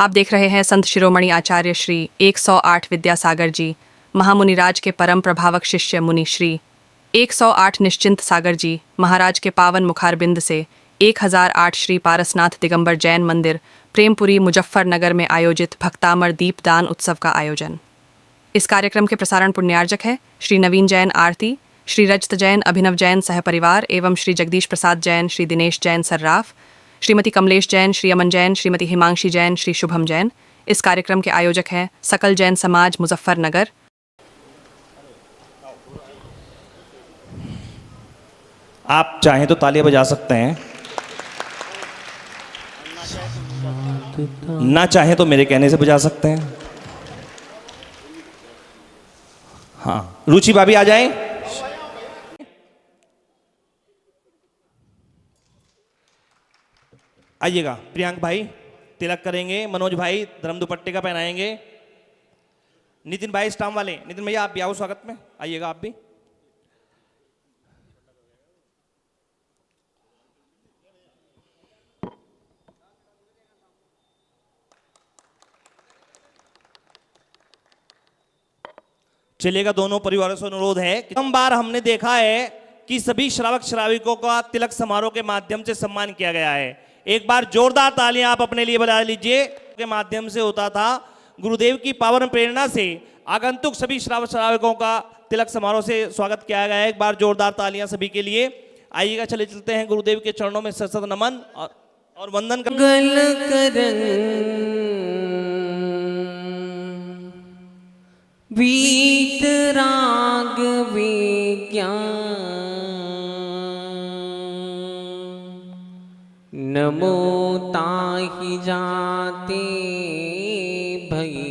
आप देख रहे हैं संत शिरोमणि आचार्य श्री 108 विद्यासागर जी, महामुनिराज के परम प्रभावक शिष्य मुनि श्री 108 निश्चिंत सागर जी महाराज के पावन मुखारबिंद से 1008 श्री पारसनाथ दिगंबर जैन मंदिर प्रेमपुरी मुजफ्फरनगर में आयोजित भक्तामर दीपदान उत्सव का आयोजन। इस कार्यक्रम के प्रसारण पुण्यार्जक है श्री नवीन जैन आरती, श्री रजत जैन अभिनव जैन सहपरिवार एवं श्री जगदीश प्रसाद जैन, श्री दिनेश जैन सर्राफ, श्रीमती कमलेश जैन, श्री अमन जैन, श्रीमती हिमांशी जैन, श्री शुभम जैन। इस कार्यक्रम के आयोजक हैं सकल जैन समाज मुजफ्फरनगर। आप चाहें तो तालियां बजा सकते हैं, ना चाहें तो मेरे कहने से बजा सकते हैं। हाँ, रुचि भाभी आ जाएं। आइएगा। प्रियांक भाई तिलक करेंगे, मनोज भाई धर्म दुपट्टे का पहनाएंगे, नितिन भाई स्टाम वाले, नितिन भैया आप भी आओ स्वागत में, आइएगा आप भी। चलिएगा, दोनों परिवारों से अनुरोध है कि कम बार हमने देखा है कि सभी श्रावक श्राविकों का तिलक समारोह के माध्यम से सम्मान किया गया है। एक बार जोरदार तालियां आप अपने लिए बजा लीजिए। के माध्यम से होता था, गुरुदेव की पावन प्रेरणा से आगंतुक सभी श्रावक श्राविकों का तिलक समारोह से स्वागत किया गया है। एक बार जोरदार तालियां सभी के लिए। आइएगा, चले चलते हैं गुरुदेव के चरणों में सशत नमन और वंदन वीतराग विज्ञान नमो ताहि जाते भई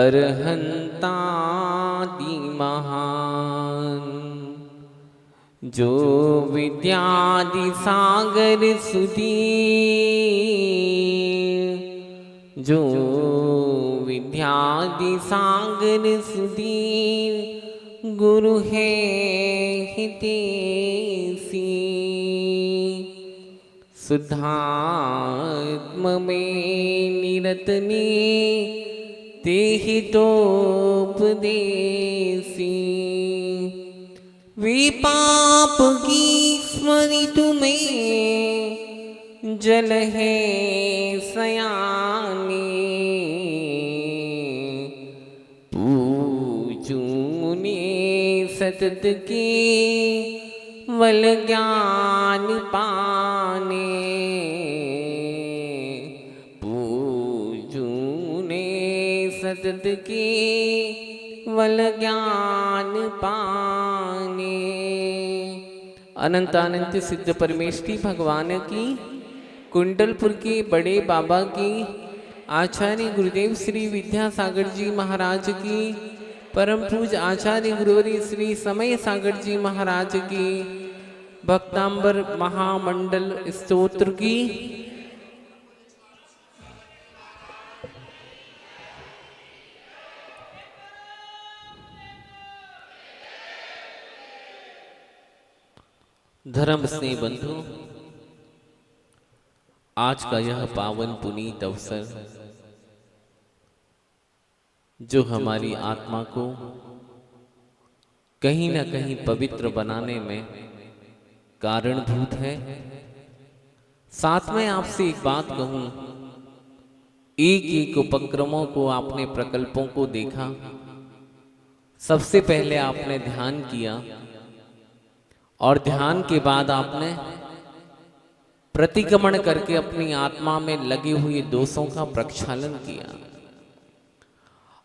अरहंतादि महान जो विद्यादि सागर सुधी जो विद्यादि सागर सुधीर गुरु है हितेशी शुद्धात्म में निरतनी तेहि तोपदेशी विपाप की स्मृति में जल है सयाने पूजूने सतत के वल ज्ञान पाने पूजूने सतत के वल ज्ञान पाने। अनंत अनंत सिद्ध परमेष्ठी भगवान की, कुंडलपुर के बड़े बाबा की, आचार्य गुरुदेव श्री विद्यासागर जी महाराज की, परम पूज आचार्य गुरुवरी श्री समय सागर जी महाराज की भक्तांबर महामंडल स्तोत्र की। धर्म स्नेह बंधु, आज का यह पावन पुनीत अवसर जो हमारी आत्मा को कहीं न कहीं पवित्र बनाने में कारणभूत है। साथ में आपसे एक बात कहूं, एक एक उपक्रमों को आपने, प्रकल्पों को देखा। सबसे पहले आपने ध्यान किया और ध्यान के बाद आपने प्रतिक्रमण करके अपनी आत्मा में लगे हुए दोषों का प्रक्षालन किया।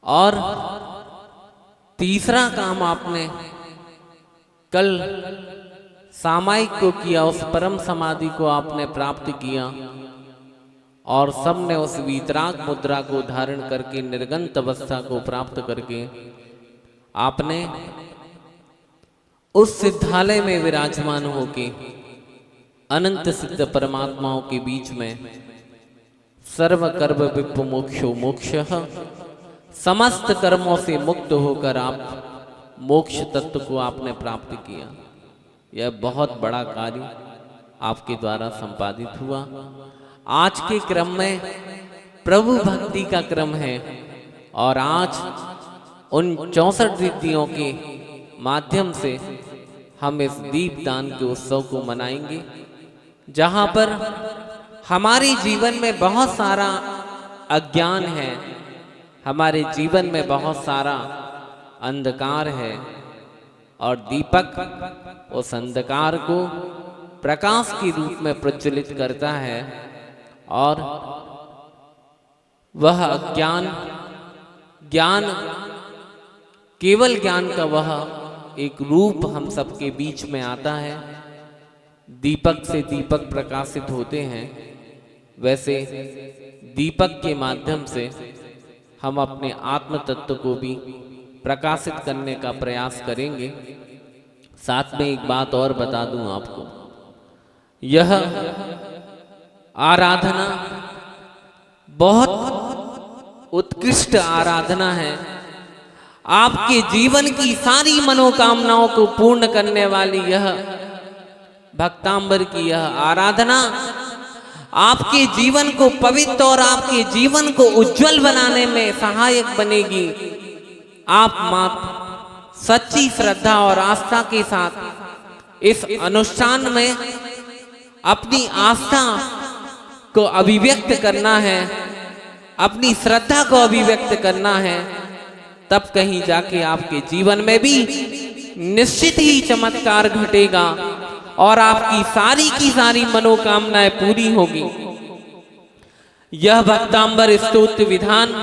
और तीसरा काम आपने कल सामायिक को किया, उस परम समाधि को आपने प्राप्त किया और सबने उस वीतराग मुद्रा को धारण करके निर्गंत अवस्था को प्राप्त करके आपने उस सिद्धालय में विराजमान होके अनंत सिद्ध परमात्माओं के बीच में सर्व कर्म विप्प मोक्षो मोक्षः, समस्त कर्मों से मुक्त होकर आप मोक्ष तत्व को आपने प्राप्त किया। यह बहुत बड़ा कार्य आपके द्वारा संपादित हुआ। आज के क्रम में प्रभु भक्ति का क्रम है और आज उन 64 रिद्धियों के माध्यम से हम इस दीपदान के उत्सव को मनाएंगे, जहां पर हमारे जीवन में बहुत सारा अज्ञान है, हमारे जीवन में बहुत सारा अंधकार है और दीपक उस अंधकार को प्रकाश के रूप में प्रज्वलित करता है और वह अज्ञान ज्ञान केवल ज्ञान का वह एक रूप हम सबके बीच में आता है। दीपक से दीपक प्रकाशित होते हैं, वैसे दीपक के माध्यम से हम अपने आत्म तत्व को भी प्रकाशित करने का प्रयास करेंगे। साथ में एक बात और बता दूं आपको, यह आराधना बहुत उत्कृष्ट आराधना है। आपके जीवन की सारी मनोकामनाओं को पूर्ण करने वाली यह भक्तांबर की यह आराधना आपके जीवन को पवित्र और आपके जीवन को उज्जवल बनाने में सहायक बनेगी। आप मात्र सच्ची श्रद्धा और आस्था के साथ इस अनुष्ठान में अपनी आस्था को अभिव्यक्त करना है, अपनी श्रद्धा को अभिव्यक्त करना है, तब कहीं जाके आपके जीवन में भी निश्चित ही चमत्कार घटेगा और आपकी सारी की सारी मनोकामनाएं पूरी होगी। यह भक्तांबर स्तोत्र विधान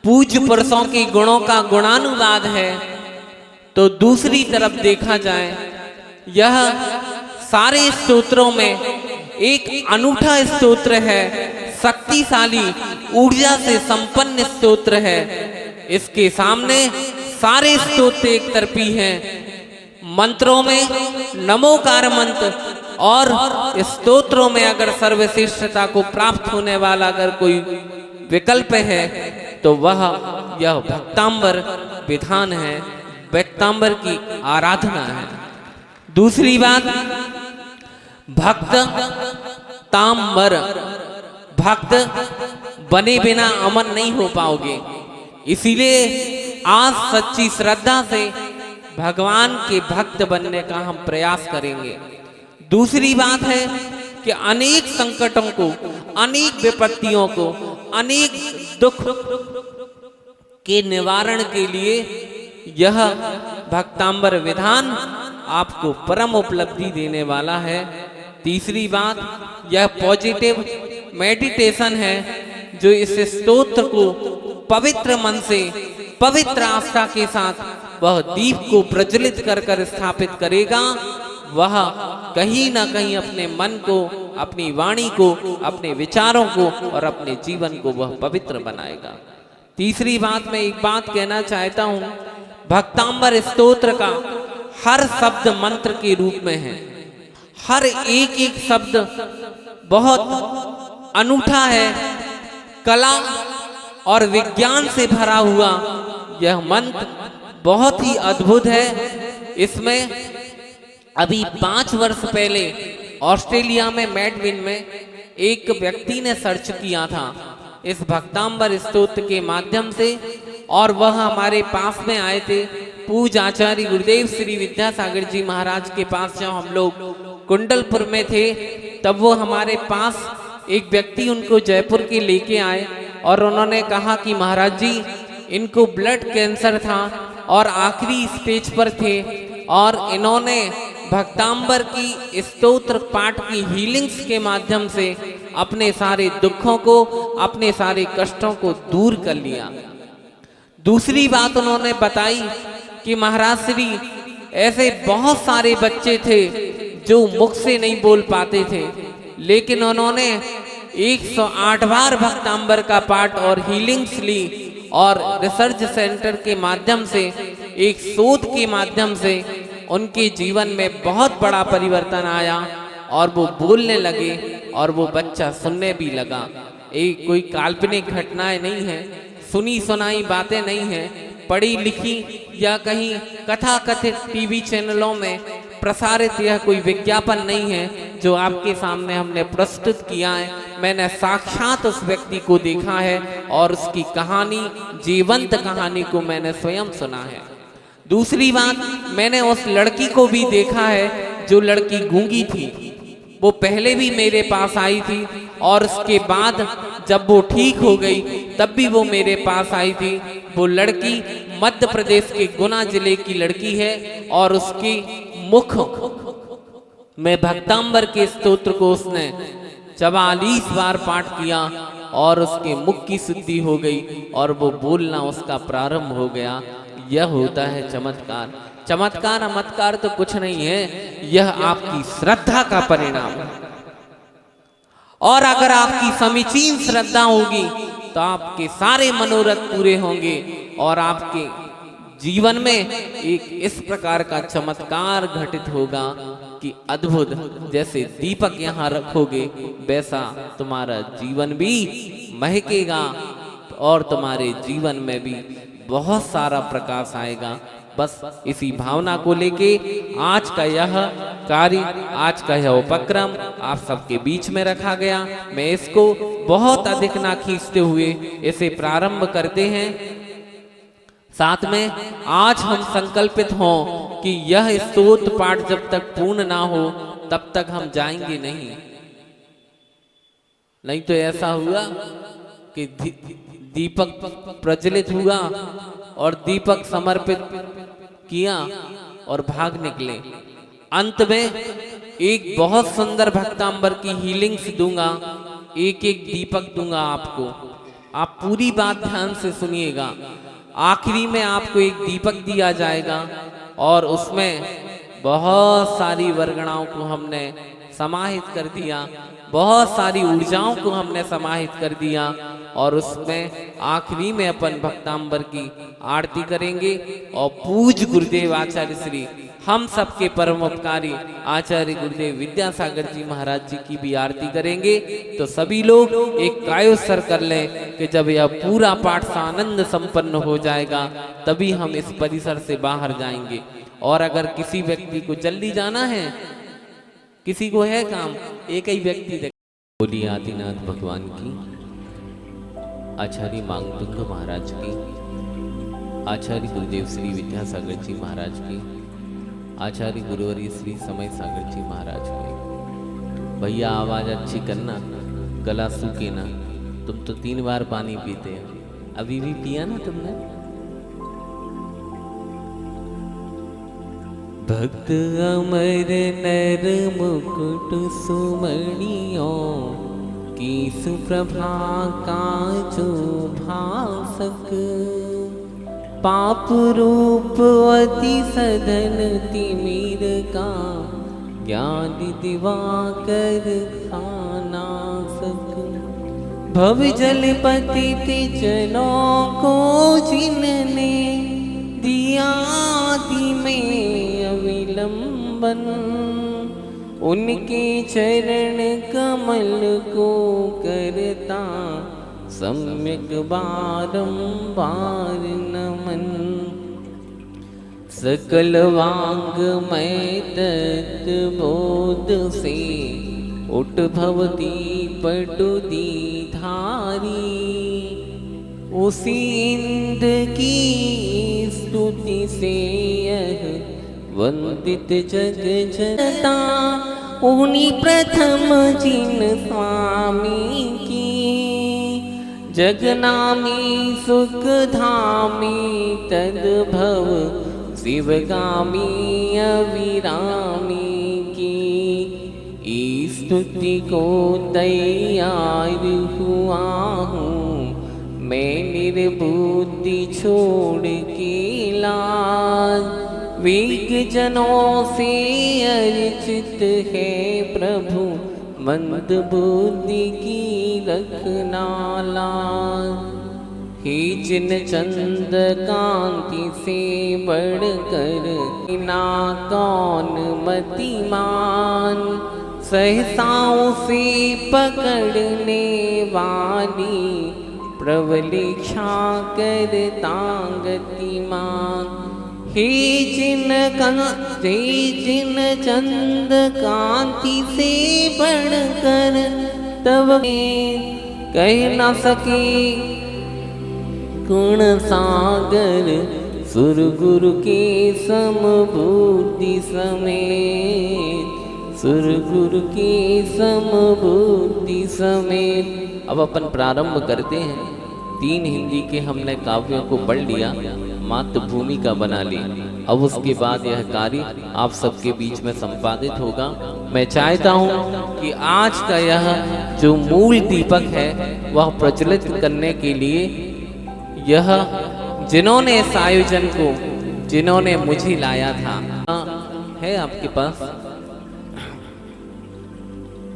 पूज्य पुरुषों के गुणों का गुणानुवाद है। तो दूसरी तरफ देखा जाए, यह सारे स्तोत्रों में एक अनूठा स्तोत्र है, शक्तिशाली ऊर्जा से संपन्न स्तोत्र है। इसके सामने सारे स्तोत्र एक तरफी हैं। मंत्रों में नमोकार मंत्र और स्तोत्रों में अगर सर्वश्रेष्ठता को प्राप्त होने वाला अगर कोई विकल्प है तो वह यह भक्तांबर विधान है, भक्तांबर की आराधना है। दूसरी बात, भक्त तांबर, भक्त बने बिना अमन नहीं हो पाओगे। इसीलिए आज सच्ची श्रद्धा से भगवान के भक्त बनने का हम प्रयास करेंगे। दूसरी बात है कि अनेक संकटों को, अनेक विपत्तियों को, अनेक दुख के निवारण के लिए यह भक्तांबर विधान आपको परम उपलब्धि देने वाला है। तीसरी बात, यह पॉजिटिव मेडिटेशन है जो इस स्तोत्र को पवित्र मन से, पवित्र आस्था के साथ वह दीप को प्रज्वलित कर कर स्थापित करेगा। वह कहीं ना कहीं अपने मन को, अपनी वाणी को, अपने विचारों को और अपने जीवन को वह पवित्र बनाएगा। तीसरी बात, मैं एक बात कहना चाहता हूं, भक्तांबर स्तोत्र का हर शब्द मंत्र के रूप में है। हर एक एक शब्द बहुत अनूठा है, कला और विज्ञान से भरा हुआ यह मंत्र बहुत ही अद्भुत है। इसमें अभी 5 वर्ष पहले ऑस्ट्रेलिया में मेडविन में एक व्यक्ति ने सर्च किया था इस भक्तांबर स्तोत्र के माध्यम से, और वह हमारे पास में आए थे। पूज्य आचार्य गुरुदेव श्री विद्यासागर जी महाराज के पास जब हम लोग कुंडलपुर में थे, तब वो हमारे पास एक व्यक्ति उनको जयपुर के लेके आए और उन्होंने कहा कि महाराज जी, इनको ब्लड कैंसर था और आखिरी स्टेज पर थे और इन्होंने भक्तांबर की स्तोत्र पाठ की हीलिंग्स के माध्यम से अपने सारे दुखों को, अपने सारे कष्टों को दूर कर लिया। दूसरी बात उन्होंने बताई कि महाराज श्री, ऐसे बहुत सारे बच्चे थे जो मुख से नहीं बोल पाते थे, लेकिन उन्होंने 108 बार भक्तांबर का पाठ और हीलिंग्स ली और रिसर्च सेंटर के माध्यम से, एक शोध के माध्यम से उनके जीवन में बहुत बड़ा परिवर्तन आया और वो बोलने लगे और वो बच्चा सुनने भी लगा। एक कोई काल्पनिक घटनाएं नहीं है, सुनी सुनाई बातें नहीं है, पढ़ी लिखी या कहीं कथा कथित टीवी चैनलों में प्रसारित यह कोई विज्ञापन नहीं है जो आपके सामने हमने प्रस्तुत किया है। मैंने साक्षात उस व्यक्ति को देखा है और उसकी कहानी, जीवंत कहानी को मैंने स्वयं सुना है। दूसरी बात, मैंने उस लड़की को भी देखा है जो लड़की गूंगी थी। वो पहले भी मेरे पास आई थी और उसके बाद जब वो ठीक हो गई तब भी वो मेरे पास आई थी। वो लड़की मध्य प्रदेश के गुना जिले की लड़की है और उसकी मुख में भक्तांबर के स्तोत्र को उसने 44 बार पाठ किया और उसके मुख की शुद्धि हो गई और वो बोलना उसका प्रारंभ हो गया। यह होता है चमत्कार। चमत्कार अमत्कार तो कुछ नहीं है, यह आपकी श्रद्धा का परिणाम है। और अगर आपकी समीचीन श्रद्धा होगी तो आपके सारे मनोरथ पूरे होंगे और आपके जीवन में एक इस प्रकार का चमत्कार घटित होगा कि अद्भुत, जैसे दीपक यहाँ रखोगे वैसा तुम्हारा जीवन भी महकेगा और तुम्हारे जीवन में भी बहुत सारा प्रकाश आएगा। बस इसी भावना को लेके आज का यह कार्य, आज का यह उपक्रम आप सबके बीच में रखा गया। मैं इसको बहुत अधिक ना खींचते हुए इसे प्रारंभ करते हैं। साथ में आज हम संकल्पित हों कि यह स्तोत्र पाठ जब तक पूर्ण ना हो तब तक हम जाएंगे नहीं तो ऐसा हुआ कि दीपक प्रज्वलित हुआ और दीपक समर्पित किया और भाग निकले। अंत में एक बहुत सुंदर भक्तांबर की हीलिंग्स दूंगा, एक एक दीपक दूंगा आपको। आप पूरी बात ध्यान से सुनिएगा। आखिरी में आपको एक दीपक दिया जाएगा और उसमें बहुत सारी वर्गणाओं को हमने समाहित कर दिया, बहुत सारी ऊर्जाओं को हमने समाहित कर दिया और उसमें आखिरी में अपन भक्तांबर की आरती करेंगे और पूज्य गुरुदेव आचार्य श्री हम सबके परम उपकारी आचार्य गुरुदेव विद्यासागर जी महाराज जी की भी आरती करेंगे। तो सभी लोग एक कायोत्सर्ग कर लें कि जब यह पूरा पाठ आनंद संपन्न हो जाएगा तभी हम इस परिसर से बाहर जाएंगे। और अगर किसी व्यक्ति को जल्दी जाना है, किसी को है काम, एक ही व्यक्ति बोलिए आदिनाथ भगवान की, आचार्य मांगदुंग महाराज की, आचार्य गुरुदेव श्री विद्यासागर जी महाराज की, आचार्य गुरुवर्य श्री समय सागर जी महाराज की। भैया आवाज अच्छी करना, गला सूखे ना। तुम तो 3 बार पानी पीते हो, अभी भी पिया ना तुमने। भक्त अमर नर मुकुट सुमणियों की सुप्रभा का जो भासक, पाप रूप अति सधन तिमिर का, ज्ञान दिवाकर खानासक। भव जल पतित जनों को जिनने दिया आदि में अविलंबन, उनके चरण कमल को करता सम्यक बारंबार नमन। सकल वांग मैं तत् बोध से उठभवती पटुदी धारी, उसी इंद्र की स्तुति से यह वंदित जग जनता, उन्हीं प्रथम जिन स्वामी की, जगनामी सुखधामी तद्भव शिवगामी अविरामी की। स्तुति को तैयार हुआ हूँ मैं निर्बुद्धि छोड़ के लाज, वेग जनों से अर्चित है प्रभु मंद बुद्धि की रखना लाज। हे जिन चंद कांति से बढ़कर ना कौन मतिमान, सहसाओं से पकड़ने वाली प्रवलिक्षा करता गतिमान। हे जिन चंद कांति से बढ़कर तब कह न सके गुण सागर सुर गुरु के समबुद्धि समेत, सुर गुरु के समबुद्धि समेत। अब अपन प्रारंभ करते हैं। 3 हिंदी के हमने काव्यों को पढ़ लिया, मातृभूमि का बना ली। अब उसके बाद यह कार्य आप सबके बीच में संपादित होगा। मैं चाहता हूँ कि आज का यह जो मूल दीपक है वह प्रज्वलित करने के लिए यह जिन्होंने इस आयोजन को, जिन्होंने मुझे लाया था, है आपके पास?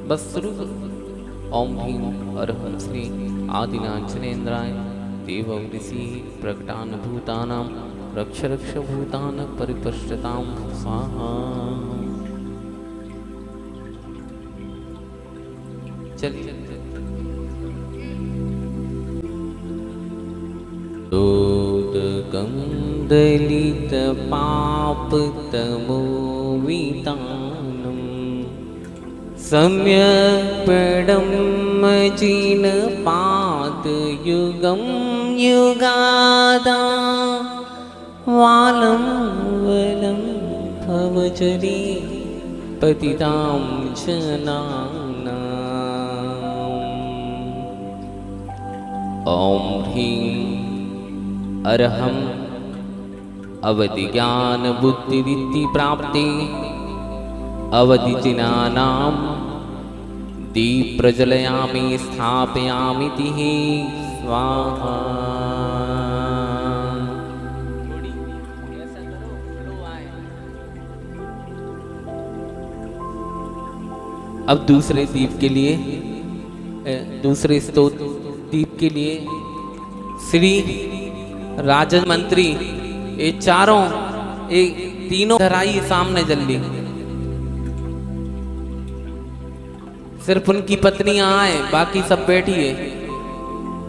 बस शुरू। ओम भीम अरहं श्री आदिनांचनेन्द्राय देव ऋषि प्रकटान भूतानां रक्ष रक्ष भूतान परिपश्यतां स्वाहा। चलिए कंदलित पाप तमोवितानम सम्यक् पडम जिन पाद युगम युगादा वालम वलम भवजरी पतितां जनानां। ओम ह्रीं अरहं अवधि ज्ञान बुद्धि रिद्धि प्राप्ति अवधि जिनानां दीप प्रज्वलयामि स्थापयामि तिः स्वाहा। अब दूसरे दीप के लिए, दूसरे स्तोत्र दीप के लिए श्री राजन मंत्री ये चारों, एक तीनों धराई सामने जल्दी, सिर्फ उनकी पत्नियां आए, बाकी सब बैठिए।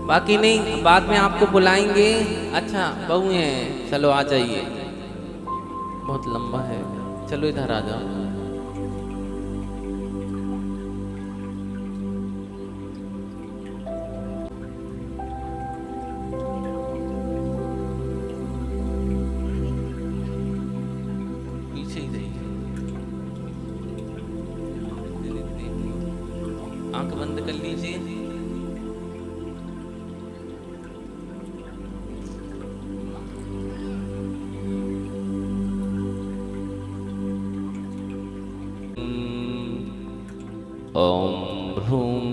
बाकी नहीं, बाद में आपको बुलाएंगे। अच्छा बहू हैं, चलो आ जाइए, बहुत लंबा है, चलो इधर आ जाओ। आंख बंद कर लीजिए। ओम भ्रूम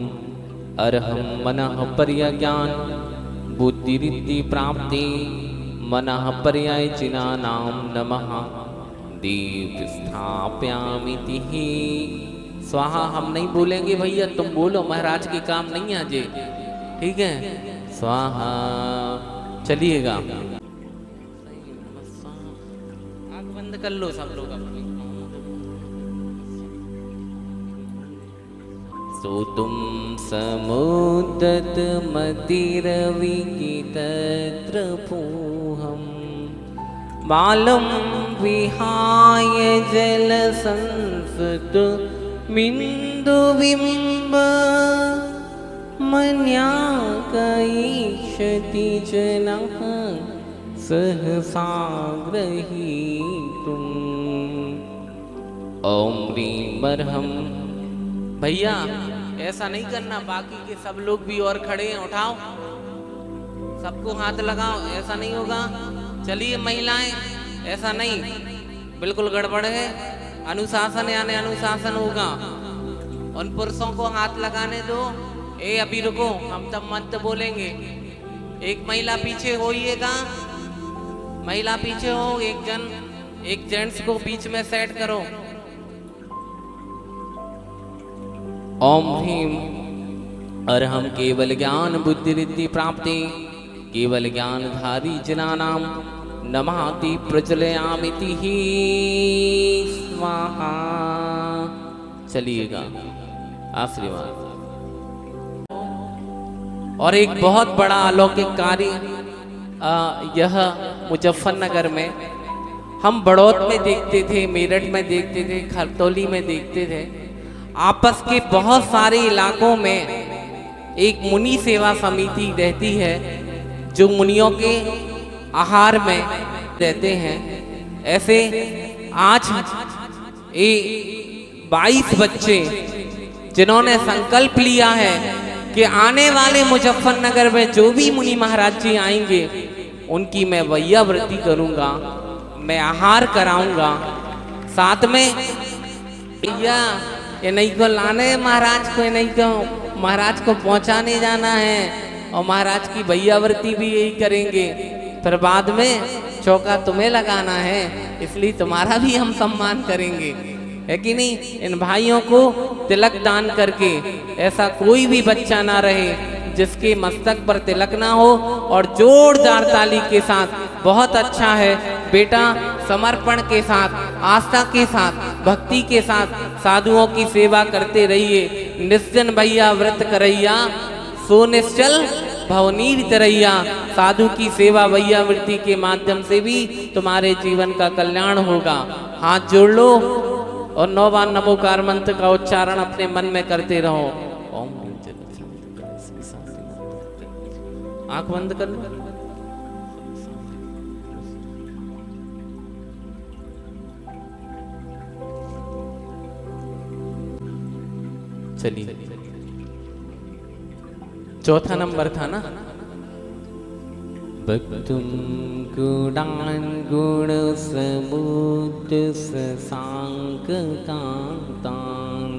अरहं मनः पर्यज्ञान बुद्धि रिद्धि प्राप्ति मनः पर्याय जिनानां नमः दीप स्थापयामि तिः स्वाहा। हम नहीं बोलेंगे भैया, तुम बोलो, महाराज के काम नहीं आज, ठीक है? स्वाहा। चलिएगा, आंख बंद कर लो सब लोग अपनी। सो तुम समुद्दत मतिरवि की तत्र पूहम बालम विहाय जल संसत मिंदु बिंब मन्या कईक्षति जनः सहसा गृहीतुम्। ओम ह्रीं बर्हम। भैया ऐसा नहीं करना, बाकी के सब लोग भी और खड़े हैं, उठाओ, सबको हाथ लगाओ, ऐसा नहीं होगा। चलिए महिलाएं, ऐसा नहीं, बिल्कुल गड़बड़ है। अनुशासन यानी अनुशासन होगा। उन पुरुषों को हाथ लगाने दो। ए अभी रुको, हम तब मंत्र बोलेंगे। एक महिला पीछे होइएगा, महिला पीछे हो, एक जन, एक जेंट्स को बीच में सेट करो। ओम ह्रीं अरहं केवल ज्ञान बुद्धि रिद्धि प्राप्ति केवल ज्ञानधारी जनानां नमाति प्रज्वलयामि तिः स्वाहा। चलिएगा, आशीर्वाद। और एक बहुत बड़ा अलौकिक कार्य यह मुजफ्फरनगर में हम बड़ौद में देखते थे, मेरठ में देखते थे, खरतौली में देखते थे। आपस के बहुत सारे इलाकों में एक मुनि सेवा समिति रहती है जो मुनियों के आहार में रहते हैं। ऐसे आज 22 बच्चे जिन्होंने संकल्प लिया है कि आने वाले मुजफ्फरनगर में जो भी मुनि महाराज जी आएंगे उनकी मैं वैयावृत्ति करूंगा, मैं आहार कराऊंगा। साथ में ये नहीं को लाने महाराज को, ये नहीं को महाराज को पहुंचाने जाना है और महाराज की वैयावृत्ति भी यही करेंगे। फिर बाद में चौका तुम्हें लगाना है, इसलिए तुम्हारा भी हम सम्मान करेंगे, है कि नहीं। इन भाइयों को तिलक दान करके ऐसा कोई भी बच्चा ना रहे जिसके मस्तक पर तिलक ना हो। और जोरदार ताली के साथ, बहुत अच्छा है बेटा, समर्पण के साथ, आस्था के साथ, भक्ति के साथ साधुओं की सेवा करते रहिए। निश्चन भैया व्रत करैया, सो निश्चल भवनीर तरैया। साधु की सेवा वैयावृत्ति के माध्यम से भी तुम्हारे जीवन का कल्याण होगा। हाथ जोड़ लो और 9 बार नमोकार मंत्र का उच्चारण अपने मन में करते रहो। ओम आंख बंद कर लो। चलिए, चौथा नंबर था ना, भक्तुम गुणान गुण समुद्र ससांक कांतान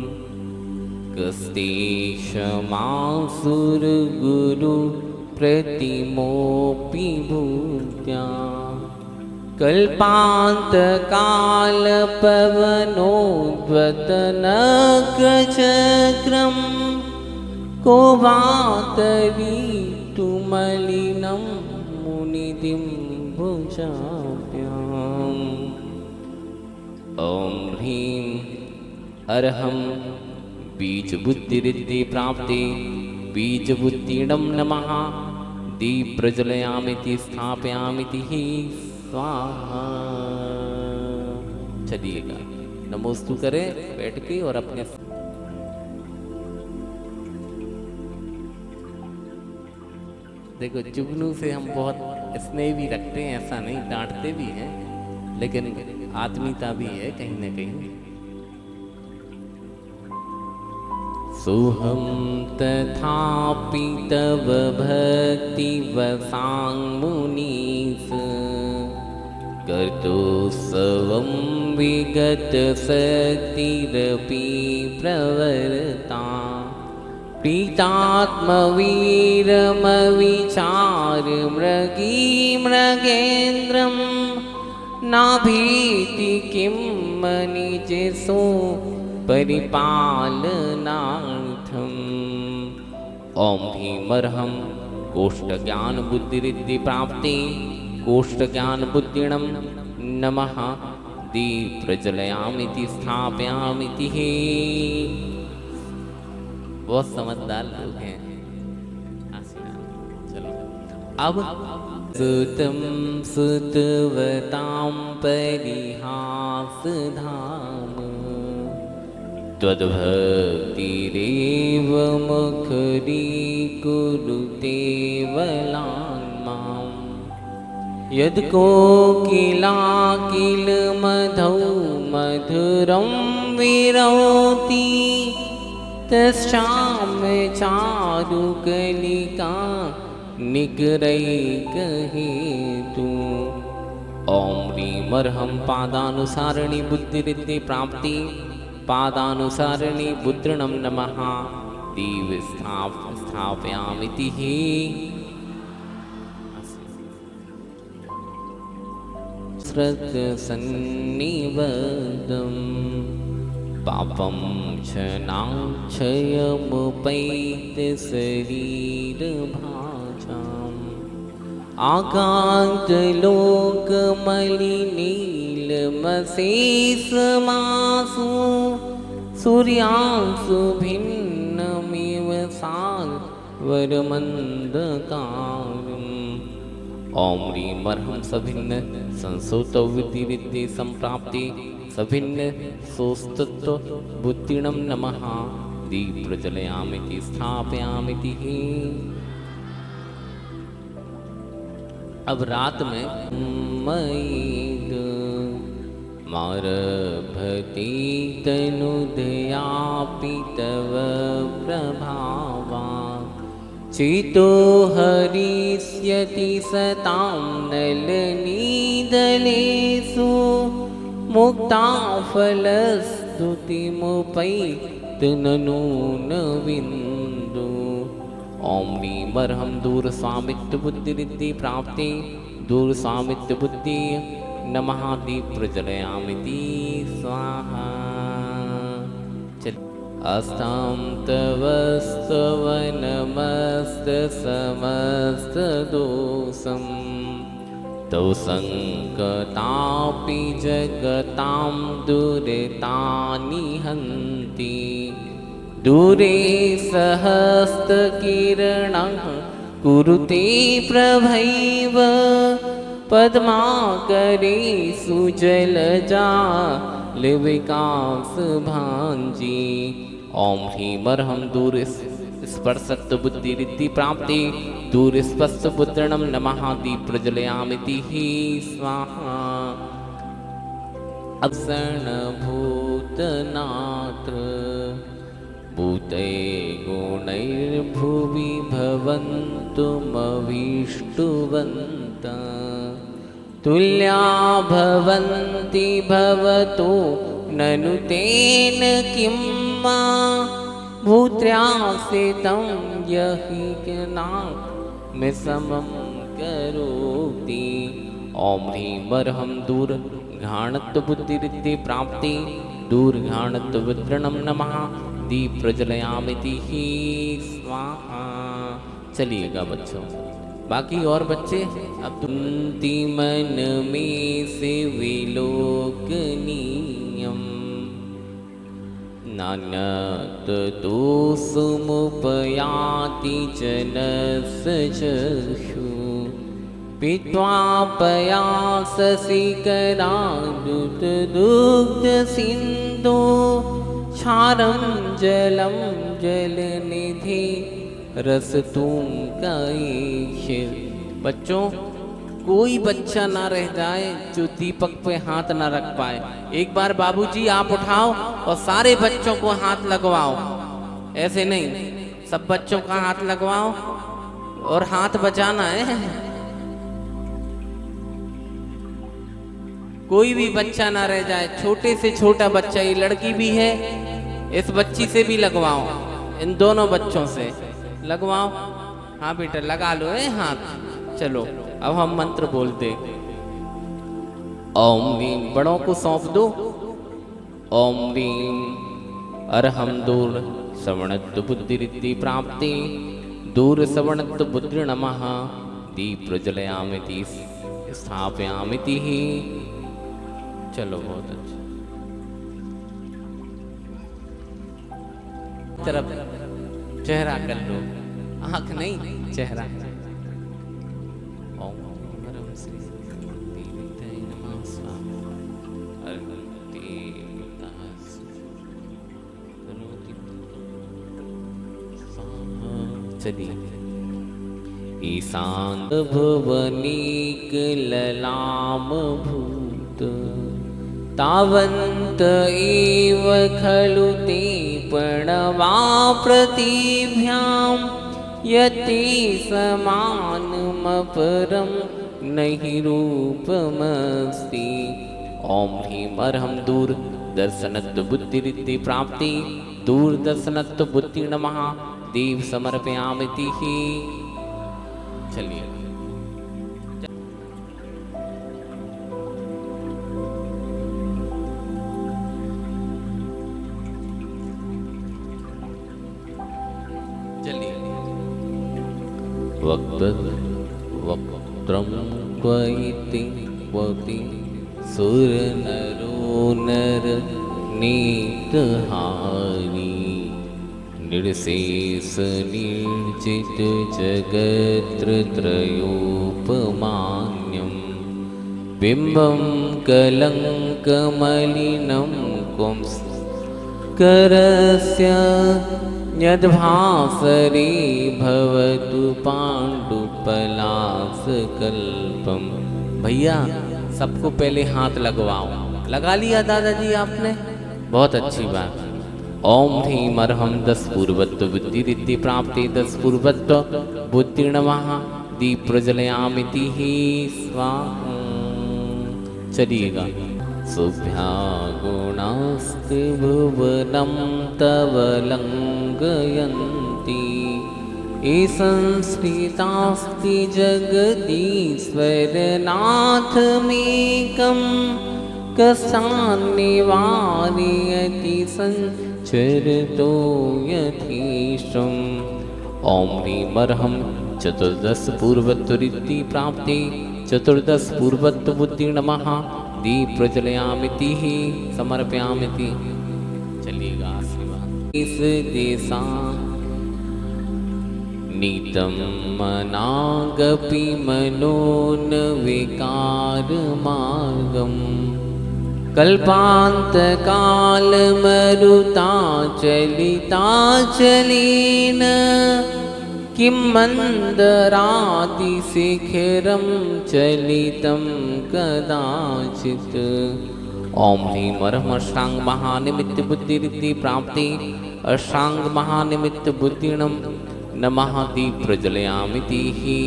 कस्ते क्षमासुर गुरु प्रतिमोपि भूत्या कल्पांत काल पवनोद्वतनक्रचक्रम को वातवी तुमलिनम मुनिदिं भुजाभ्याम। ओम ह्रीं अरहं बीज बुद्धि रिद्धि प्राप्ति बीज बुद्धिडम नमः दीप प्रज्वलयामिति स्थापयामिति ही स्वाहा। चलिएगा, नमोस्तु करें बैठ के और अपने देखो जुगनू से हम बहुत स्नेह भी रखते हैं, ऐसा नहीं, डांटते भी हैं, लेकिन आत्मीयता भी है कहीं ना कहीं। सोहम तथापि तव भक्ति वसांग मुनीस कर्तो स्वं विगत शक्तिरपि प्रवर्ता प्रीतात्मवीरमविचार मृगी मृगेन्द्रं नाभीति किं मनिजसो परिपालनार्थम्। ओम भीमर्हं कोष्ठ ज्ञान बुद्धिरिद्धि प्राप्ति कोष्ठ ज्ञान बुद्धिणं नमः दीप प्रज्वलयामिति स्थापयामिति हे। बहुत समझदार लोग हैं। चलो अब सुतम सुतवताम परिहास धाम त्वद्भक्तिरेव मुखरी कुरुते वलान्माम् यद् कोकिलाकिल मधौ मधुरं विरौति तस्याम चारुकलिका निगरैकहेतु। ओम ह्रीमर्हं पादानुसारिणी बुद्धिरिद्धि प्राप्ति पादानुसारिणी बुद्धिणं नमः दीव स्थापयामिति हि। सन्निबद्धम् पापं क्षणाक्षयमुपैत शरीरभाजाम् आकान्तलोकमलिनीलमशेषमासु सूर्यांशु भिन्नमिव साल्वरमन्धकारम् ओम ह्रीं अर्हं सभिन्न संसोत विद्धि विद्धि संप्राप्ति सभिन्न सोस्तत्व बुद्धिणं नमः दीप प्रज्वलयामिति स्थापयामिति। अब रात में मयीद मारभति तनुदयापि तव प्रभावा चितो हरिष्यति सतां नलनीदलेषु मुक्ता फलस्तुतिमुपैतननु न विन्दु। ओम ह्रीं अर्हं दूर स्वामित्व बुद्धि रिद्धि प्राप्ति दूर स्वामित्व बुद्धि नमः दीप प्रज्वलयामिति स्वाहा। अस्तां तव स्तवनमस्त समस्त दोषं तौ संकटापि जगतां दुरितानि हन्ति दूरे सहस्रकिरणं कुरुते प्रभैव पद्माकरे सुजलजा लिविकास भांजी। ओम ह्रीं अर्हं दूर स्पर्शत्व बुद्धि रिद्धि प्राप्ति दूर स्पर्श बुद्धिणं नमः दीप प्रज्वलयामिति स्वाहा। अवसरण भूतनाथ भूते गुणैर्भुवि भवन्तुमभीष्टुवन्त तुल्या भवन्ति भवतो ननु तेन किं मा भूत्र्यासितं यहि में समं करोति। ओम ह्रीं अर्हं दूर घाणत्व बुद्धि रिद्धि प्राप्ति दूर घाणत्व वितरणं नमः दीप प्रज्वलयामिति स्वाहा। चलिएगा बच्चों, बाकी और बच्चे अब तुमति मन में से विलोकनीयम नान्यत दोषमुपयाति जनस्य चक्षु पीत्वा पयाससि करादुत दुग्ध सिन्धु क्षारं जलं जलनिधि रस तुम का। बच्चों, कोई बच्चा ना रह जाए जो दीपक पे हाथ ना रख पाए। एक बार बाबूजी आप उठाओ और सारे बच्चों को हाथ लगवाओ। ऐसे नहीं, सब बच्चों का हाथ लगवाओ और हाथ बचाना है। कोई भी बच्चा ना रह जाए, छोटे से छोटा बच्चा, ये लड़की भी है, इस बच्ची से भी लगवाओ, इन दोनों बच्चों से लगवाओ। हाँ बेटा लगा लो हाथ। चलो अब हम मंत्र बोलते। ओम ह्रीं, बड़ों को सौंप दो। ओम ह्रीं अर्हं दूर श्रवणत्व बुद्धि रिद्धि प्राप्ति दूर श्रवणत्व बुद्धि नमः दीप प्रज्वलयामिति स्थापयामिति। चलो बहुत अच्छा। तरफ चेहरा कर लो, आंख नहीं चेहरा। ओम नमः श्री देवताय नमः स्वाहा अर्हन्ति बुद्धास करोति स्वाहा। चलिए ईशान भुवनीक ललाम भूत तावन्त एव खलु ते प्रणवा प्रतिभ्यां यति समानमपरं नहि रूपमस्ति। ओम ह्रीं अर्हं दूर दर्शनत्व बुद्धि रिद्धि प्राप्ति दूर दर्शनत्व बुद्धि नमः दीप समर्पयामिति। चलिए वक्त्रं क्वैति क्वति सुरनरो नर नीतहारी निर्शेष निर्जित जगत्रयोपमान्यं बिम्बं कलङ्कमलिनं करस्य यद्भासरे भवतु पाण्डुपलाशकल्पम्। भैया सबको पहले हाथ लगवाओ। लगा लिया दादाजी आपने? बहुत अच्छी बात। ओम ह्रीम अर्हम 10 पूर्वत्व बुद्धि रिद्धि प्राप्ति 10 पूर्वत्व बुद्धि नमः दीप प्रज्वलयामिति ही स्वाहा। चलिएगा। शुभ्यागुणास्ति भुवनं तव लङ्घयन्ति ये संस्कृतास्ति जगदीश्वरनाथमेकं कस्यान्निवारयति संचरतो यथेष्टम्। ओम ह्रीम अर्हं 14 पूर्वत्व रिद्धि प्राप्ति 14 पूर्वत्व बुद्धि नमः दीप प्रज्वलयामिति ही समर्पयामिति। चलिएगा आशीर्वाद। इस देशा नीतं मनागपि मनोन विकार मार्गम कल्पान्तकालमरुता चलिता चलेन किं मन्दरातिशिखरं चलितं कदाचित्। ओम ह्रीम अर्हं अष्टांग महानिमित्त बुद्धि रिद्धि प्राप्ति अष्टांग महानिमित्त बुद्धिणं नमः दीप प्रज्वलयामिति ही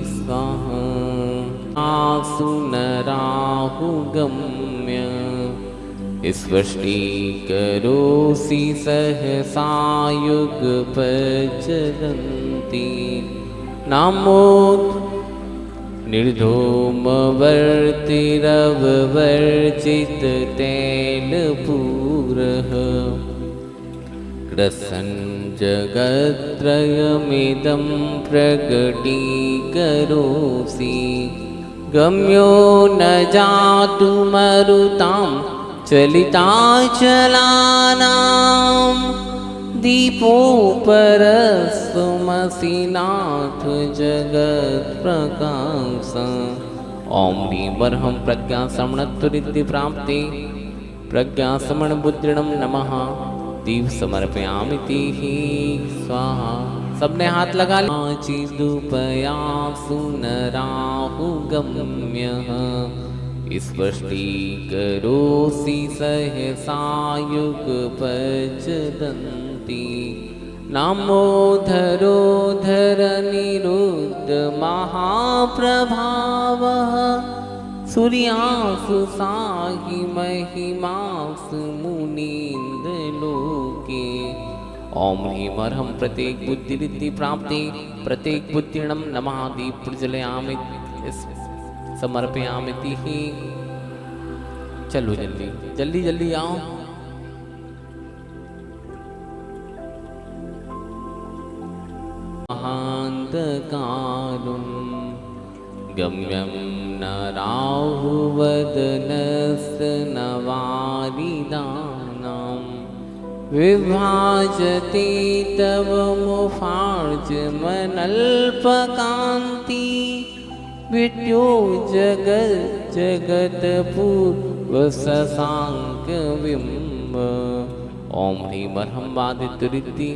स्वाहा। आसुनराहुगम्य स्पष्टीकरोषि सहसा युगपचरन्ति नामोत् निर्धूमवर्तिरववर्जित तैलपूरः कृत्स्नं जगत्त्रयमिदं प्रकटीकरोषि गम्यो न जातु मरुतां चलिताचलानां दीपोपरस्त्वमसि नाथ जगत्प्रकाश। ओम ह्रीम अर्हं प्रज्ञासमणत्वरिद्धि प्राप्ति प्रज्ञासमण बुद्धिणं नमः दीप समर्पयामिति ही स्वाहा। सबने हाथ लगा लिया। चिदुपयासु नराहुगम्यः स्पष्टीकरोषि सहसा युगपचरन्ति नामोधरोधरनिरुद्ध महाप्रभावः सूर्यासु साहि महिमासु मुनीन्द्रलोके। ओम ह्रीम अर्हं प्रत्येक बुद्धि रिद्धि प्राप्ति प्रत्येक बुद्धिणं नमः दीप प्रज्वलयामिति समर्पयामिति ही। चलो जल्दी जल्दी जल्दी आओ। महान्धकारुं गम्यं न राहुवदनस्तनवारिदानां विभाजते तव मुफार्जमनल्पकान्ति विद्यो जगत्पूर्वशशाङ्कबिम्ब। ओम ह्रीम अर्हं वादितुरिद्धि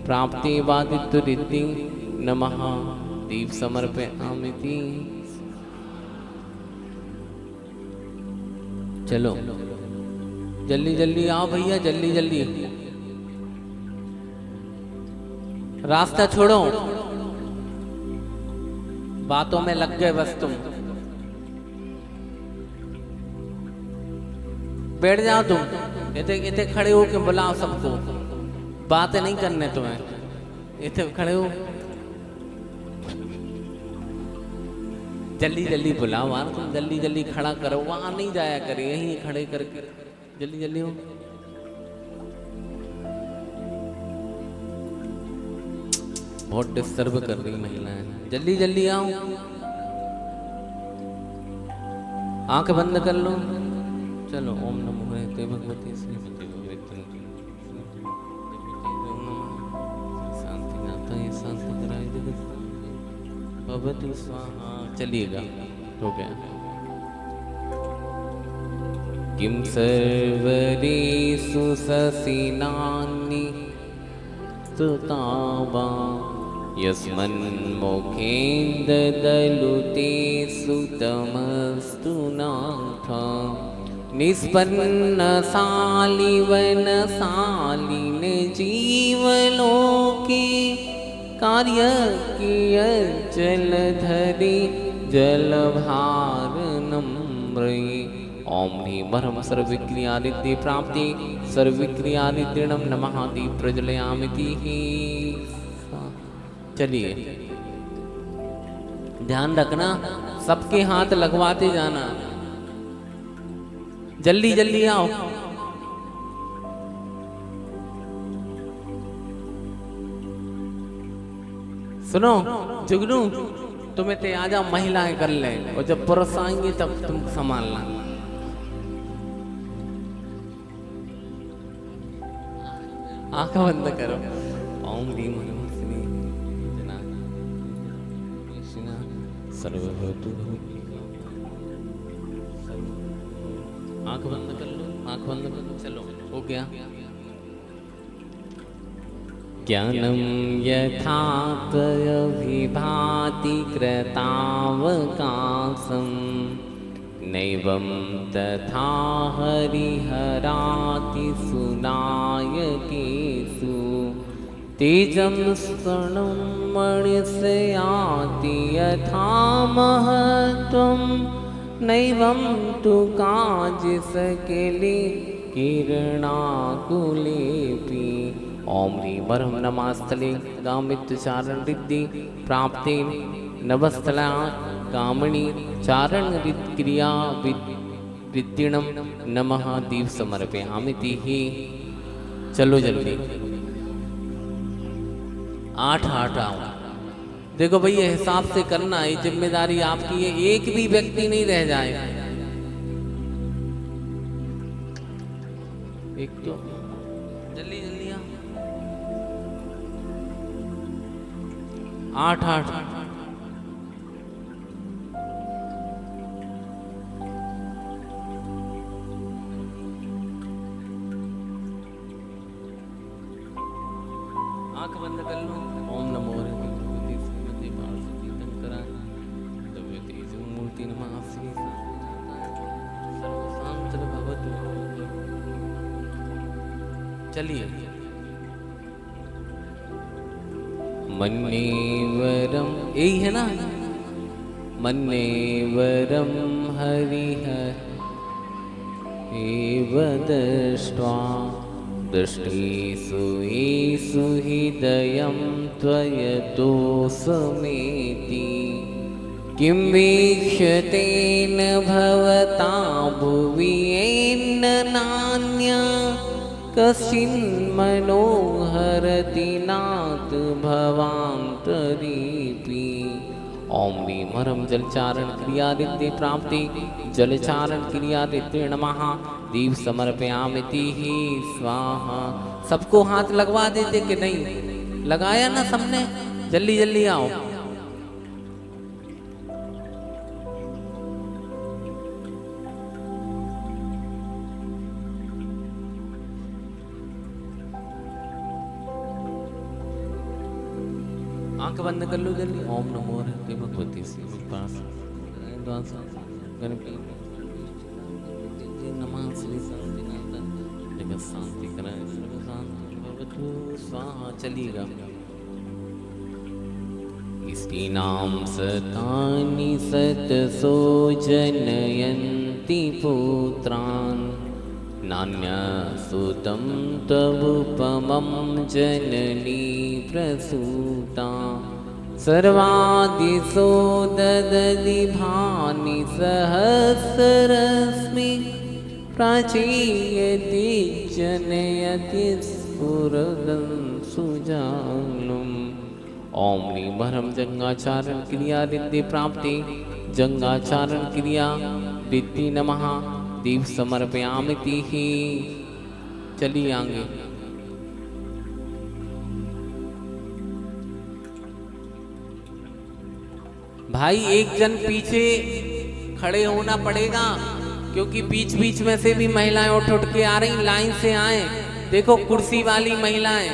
प्राप्ति वादितुरिद्धि नमः दीप समर्पयामिति। चलो जल्दी जल्दी आओ भैया, जल्दी जल्दी। रास्ता छोड़ो, बातों में लग गए बस तुम। बैठ जाओ तुम, इतने इतने खड़े हो के बुलाओ सबको, बातें नहीं करने तुम्हें। इतने खड़े हो, जल्दी जल्दी बुलाओ यार, तुम जल्दी जल्दी खड़ा करो। वहां नहीं जाया करे, यहीं खड़े करके जल्दी जल्दी हो। बहुत डिस्टर्ब कर रही महिलाएं, जल्दी जल्दी आओ। आंख बंद कर लो। चलो ओम नमो भगवते भगवती श्रीमती भगवती। भवतु स्वाहा। चलिएगा, हो गया। किम सर्वरेषु ससीनानि स्तुतावा यस्मन्मुखेन्ददलुतेषु तमस्तु नाथ। निष्पन्नशालिवनशालिन जीवलोके कार्य किय जलधरे जलभारनम्रे। ओम ह्रीं सर्वक्रियादित्य प्राप्ति सर्वक्रियादित्रिणम नमः दीप प्रज्वलयामिति। चलिए, ध्यान रखना, सबके हाथ लगवाते जाना। जल्दी जल्दी आओ। सुनो जुगनू, तुम्हें ते आ जाओ, महिलाएं कर ले, और जब पुरुष आएंगे तब तुम संभालना। आंख बंद करो। ओम ह्रीं सर्वभूतु। आंख बंद कर लो, आंख बंद कर लो। चलो, हो गया। ज्ञानं यथा विभाति कृतावकाशं नैवं तथा हरिहराति सुनायकेषु। तेजं स्तनं मणिस्याति यथा महत्त्वं नैवं तु काजिसकेले किरणाकुलेऽपि। ओम ह्रीं नमास्थले गामित्युच्चारण रिद्धि प्राप्ते नवस्थला कामणी चारण क्रिया विद्यणम नमः दीप समर्पयामिति। चलो जल्दी, 8 आओ। देखो भैया, हिसाब से करना है, जिम्मेदारी आपकी है, एक भी व्यक्ति नहीं रह जाए। एक तो जल्दी जल्दी आओ। 8 आंख बंद कर लो। ओम नमो भगवते श्रीमते पार्वती शंकराय दिव्य तेज मूर्ति नमः श्री सर्वशांत भवतु। चलिए, मन्नेवरम, यही है ना, मन्नेवरम हरिः एव दृष्ट्वा दृष्टिषु येषु हृदयं त्वयतोऽस्मीति। किं वीक्ष्यतेन भवता भुवि येन नान्या कश्चिन्मनोहरति नाथ भवान्तरीपि। ओम ह्रीं जलचारण क्रियादित्य प्राप्ति जलचारण क्रियादित्य नमः दीप समर्पयामिति स्वाहा। सबको हाथ लगवा देते कि नहीं? लगाया ना सबने? जल्दी जल्दी आओ। आंख बंद कर लो जल्दी। ओम नमो भगवती श्री नमः श्री शांतिनाथन जगत शांति कराए सर्व शांति भवतु स्वाहा। चलिएगा। इष्टिनां सतानि सतसो जनयन्ति पुत्रान् नान्यसुतं तवुपमं जननी प्रसूता। सर्वादिशो ददलिभानि सहस्रस्मि प्राचीयति जनयति स्फुरदं सुजानुम्। ओम ह्रीं जंगाचारण क्रिया रिद्धि प्राप्ति जंगाचारण क्रिया रिद्धि नमः दीप समर्पयामिति। चलिए आगे। भाई एक जन पीछे खड़े होना पड़ेगा, क्योंकि बीच बीच में से भी महिलाएं उठ उठ के आ रही, लाइन से आए। देखो कुर्सी वाली महिलाएं,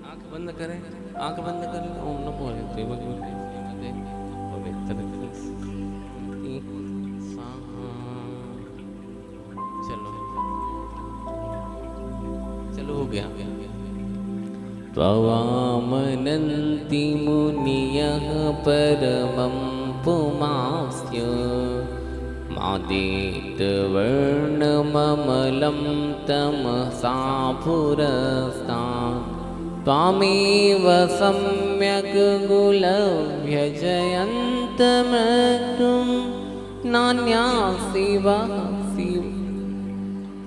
आंख बंद करें, आंख बंद करें। ओम नमो भगवते चलो चलो, हो गया। त्ववामनन्ति मुनियः परमं पुमांस्य मादितवर्णममलं तमसा पुरस्तात् त्वामेव सम्यक् गुलव्यजयन्तमृत्युं नान्यासिवः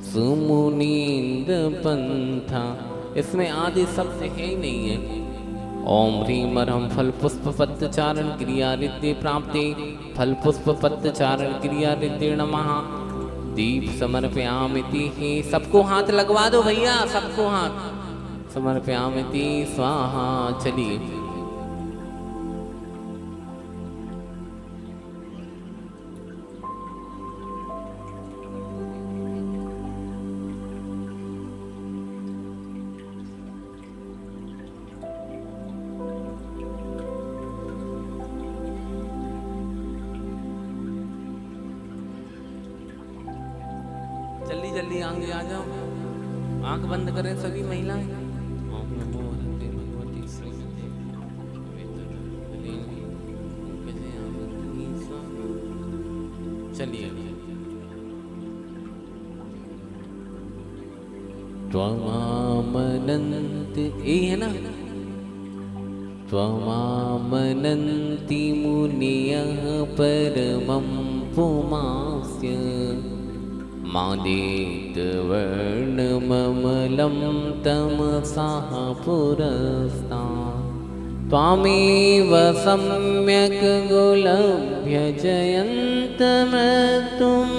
सुमुनीन्द्रपन्था। इसमें आदि शब्द है ही नहीं है। ओम ह्रीम अर्हम फल पुष्प पत्र चारण क्रिया रिद्धि प्राप्ति फल पुष्प पत्र चारण क्रिया रिद्धि नमः। दीप समर्पयामिति ही, सबको हाथ लगवा दो भैया, सबको हाथ समर्पयामिति स्वाहा। चलिए जल्दी जल्दी आगे आ जाओ, आंख बंद करें सभी महिलाएं। ओम नमो भगवते भगवती श्रीमते चलिए। त्वमामनन्ति, यही है ना, त्वमामनन्ति मुनियः परमं पुमांस्य मादितवर्णममलं तमसः पुरस्तात् त्वामेव सम्यक् गुलव्यजयन्तमृत्युं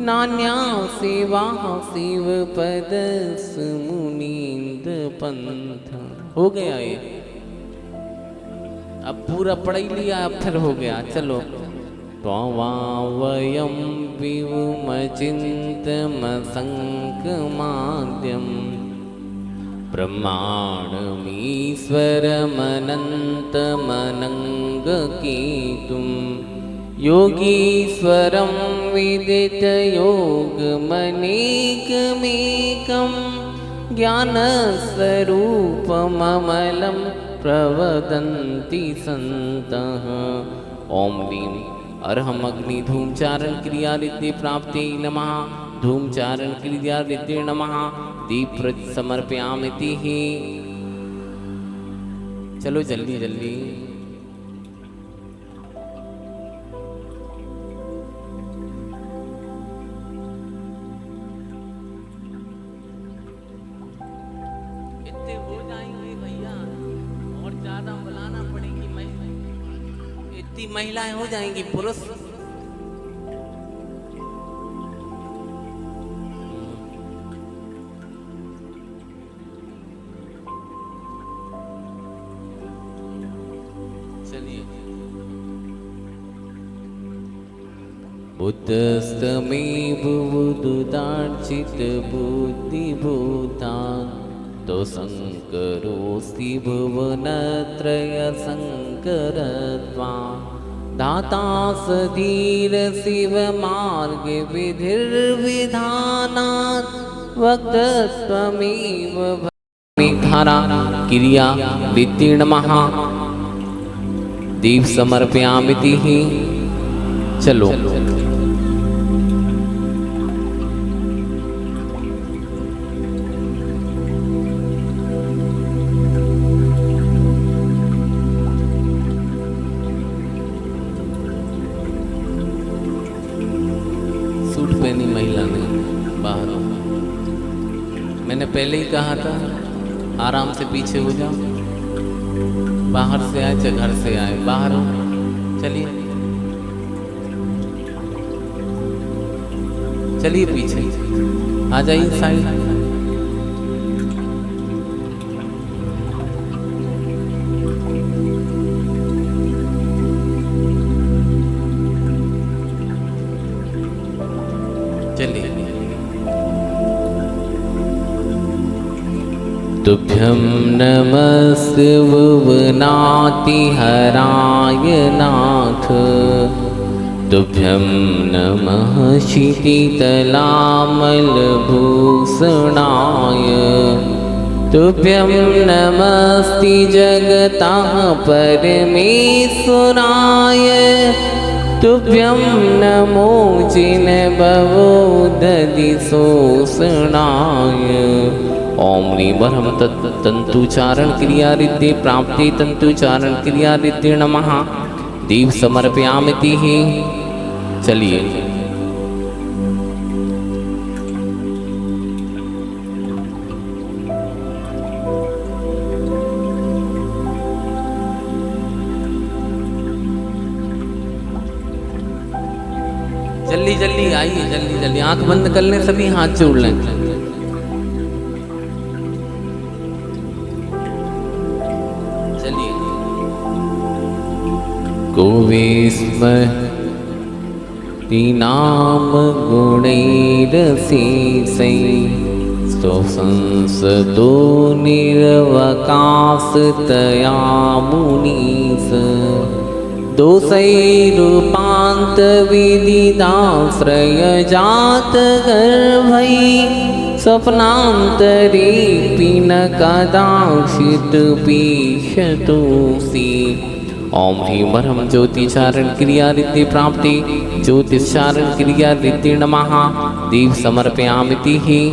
नान्यासिवः शिवपदस्मुनीन्द्रपन्था। हो गया ये, अब पूरा पढ़ ही लिया, अब फिर हो गया। चलो। त्ववावयं विवुमचिन्तमसङ्कमाद्यं ब्रह्माणमीश्वरमनन्तमनङ्गकीतुं योगीश्वरं विदितयोगमनेकमेकं ज्ञानस्वरूपममलं प्रवदन्ति सन्तः। ओम ह्रीं अर्हम अग्नि धूमचारण क्रिया रिद्धि प्राप्ति नमः। धूमचारण क्रिया रिद्धि नमः। दीप समर्पयामिति ही। चलो जल्दी जल्दी। इतने हो जाएंगे भैया, और ज्यादा बुलाना पड़ेगी। इतनी महिलाएं हो जाएंगी, पुरुष चलिए। बुद्धस्तमेव बुद्धदार्चित बुद्धिभूता तो शङ्करोऽस्ति भुवनत्रय शङ्करत्वा दाता सधीर शिव मार्ग विधिर्विधानात् वक्तत्वमेव धारा क्रिया रिद्धि नमः। दीप समर्पयामिति ही। चलो सूट पहनी महिला ने बाहर। मैंने पहले ही कहा था आराम से पीछे हो जाओ। बाहर से आए चाहे घर से आए, बाहर हो। चलिए चलिए पीछे आ जाइए साइड। तुभ्यं नमस्ते भुवनातिहराय नाथ। तुभ्यं नमः क्षितितलामलभूषणाय। तुभ्यं नमस्ते जगतः परमेश्वराय। तुभ्यं नमो जिनभवोदधिशोषणाय। ओम ह्रीं तंतुचारण क्रिया रिद्धि प्राप्ति तंतुचारण क्रिया रिद्धि नमः। दीप समर्पयामिति ही। चलिए जल्दी जल्दी आइए, जल्दी जल्दी आंख बंद कर लें, सभी हाथ जोड़ लें। चलिए गोविस्मृति नाम गुणैरशेषै स्वसंसदो निरवकाशतया मुनीश। दोषैरूपान्तविदिदाश्रयजात गर्भै स्वप्नान्तरे न कदाचित् पीशतोषि। ओम ह्रीं ब्रह्म ज्योतिचारण क्रिया रिद्धि प्राप्ति ज्योतिषारण क्रिया रिद्धि नमः। दीप समर्पयामिति ही।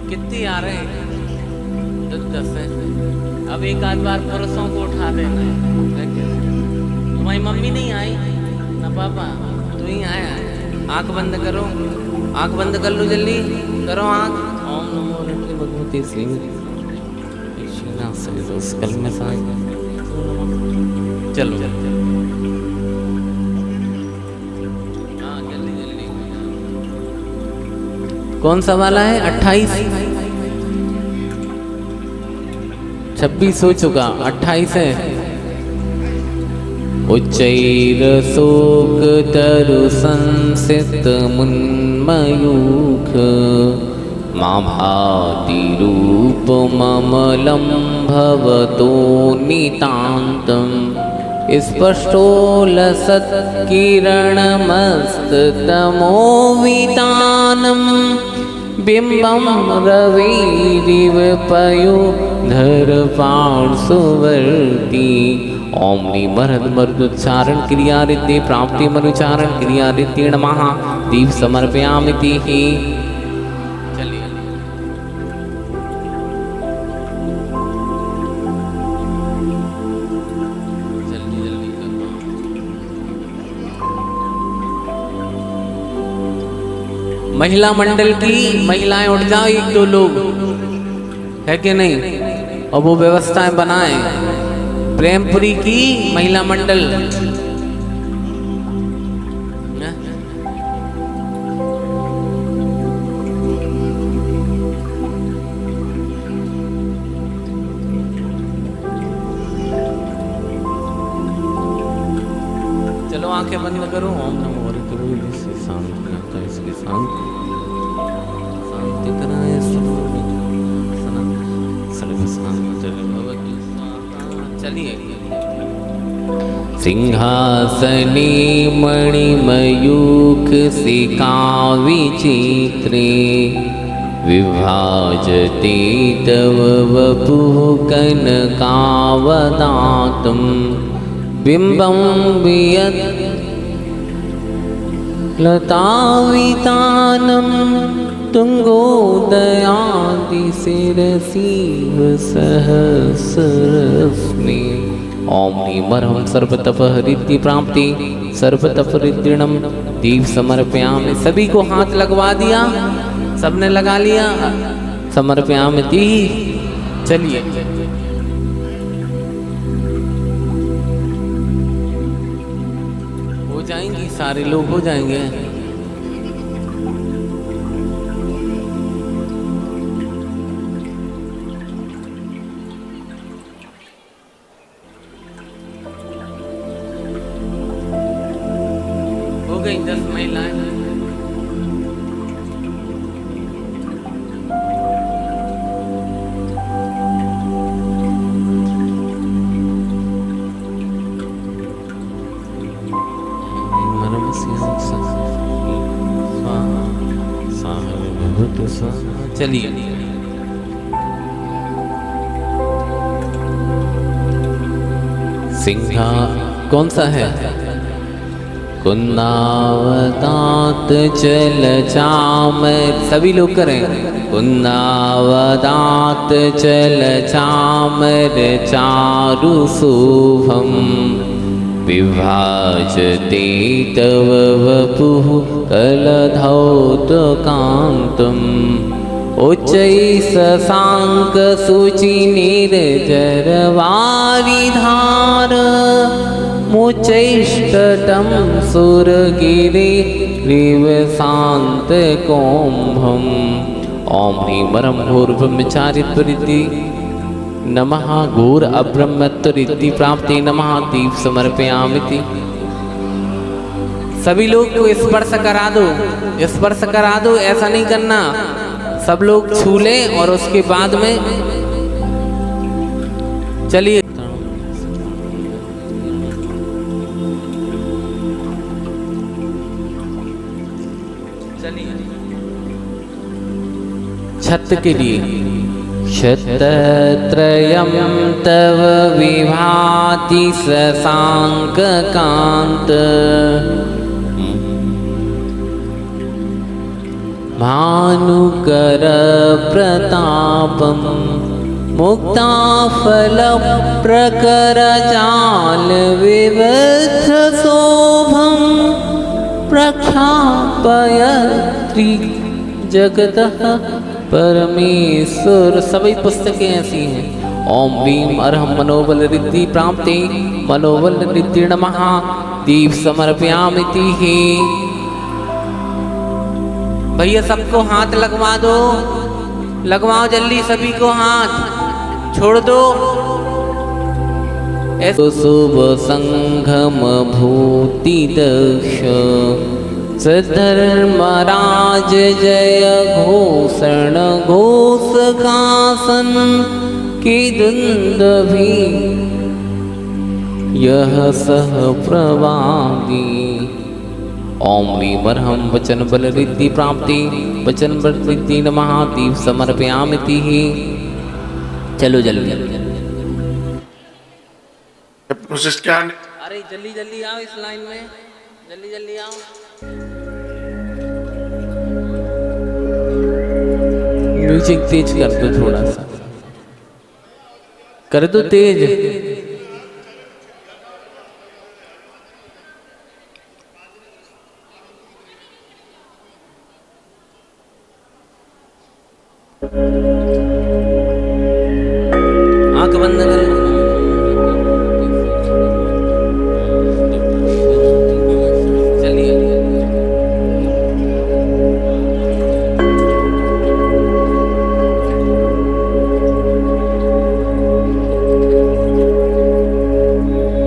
कितने आ रहे हैं? 10 है। अब एक आध बार पुरुषों को उठा देना है। तुम्हारी मम्मी नहीं आई ना पापा, तू ही आया। आंख बंद करो, आंख बंद कर लो, जल्दी करो आंख। ओम नमो भगवते श्री कल में चलो हाँ जल्दी जल्दी। कौन सा वाला है? 28 26 हो चुका, 28 है। उच्चैर शोक तरु संसित मुन्मयूख मां भाति रूपममलं भवतो नितान्तम्। स्पष्टो लसत्किरणमस्ततमोवितानं बिम्बं रविरिव पयोधरपार्श्ववर्ती। ओम ह्रीं मरुदुच्चारण क्रिया रिद्धि प्राप्ति मरुचारण क्रिया रिद्धि नमः। दीप समर्पयामिति ही। चलिए जल्दी जल्दी करो। महिला मंडल की महिलाएं उठ जाओ, 1-2 लोग है कि नहीं, और वो व्यवस्थाएं बनाएं। प्रेमपुरी की महिला मंडल चलो आंखें बंद करो। ओम नमो हरिद्रु इससे शांति आता है, इसकी शांति कराए सर्व शांति भवतु। चलिए सिंहासने मणिमयूख सिकाविचित्रे विभाजते तव वपुः कनकावदातं बिम्बं वियत् लतावितानं तुंगोदयादिशिरसिव सहस्रस्मि। ओम ह्रीं ब्रह्म सर्वतपहरिद्धि प्राप्ति सर्वतपरिद्धि दीप समर्पयामि। सभी को हाथ लगवा दिया, सबने लगा लिया, समर्पयामि। चलिए हो जाएंगी, सारे लोग हो जाएंगे। 10 महिलाएं। चलिए सिंहा कौन सा है? कुन्नावदात चल चामर, सभी लोग करें। कुन्नावदात चल चामर चारु शुभम विभाजते तव वपुः कलधौतकान्तम् उच्चै शशांक सूचि निर्जरवारिधार मुचैष्टटं सुरगिरि रिवशान्तकौम्भम् ओम ह्रीं वरं भूर्ब्रह्मचारित्वरिद्धि नमः घोर अब्रह्मत्वरिद्धि प्राप्ति नमः दीप समर्पयामिति। सभी लोग को स्पर्श करा दो, स्पर्श करा दो, ऐसा नहीं करना। सब लोग छू ले और उसके बाद में चलिए छत के लिए शतत्रयं तव विभाति शशांक कांत भानुकर प्रतापम मुक्ताफल प्रकर जाल विविध शोभम प्रख्यापयत्रि जगतः परमेश्वर। सभी पुस्तकें ऐसी हैं। ओम ह्रीं अर्हं मनोबल रिद्धि प्राप्ति मनोबल रिद्धि नमः दीप समर्पयामिति ही। भैया सबको हाथ लगवा दो, लगवाओ जल्दी सभी को हाथ, छोड़ दो। शुभ संघम भूति दक्ष सधर्मराज जय घोषण घोषकासन की दुंदभी यह सह प्रवादी। ओम ह्रीं वरहं वचन बल रिद्धि प्राप्ति वचन बल रिद्धि नमः दीप समर्पयामिति ही। चलो जल्दी प्रोसेस क्या? अरे जल्दी जल्दी आओ इस लाइन में, जल्दी जल्दी आओ। म्यूजिक तेज कर दो, थोड़ा सा कर दो तेज। आंख बंद कर लो। चलिए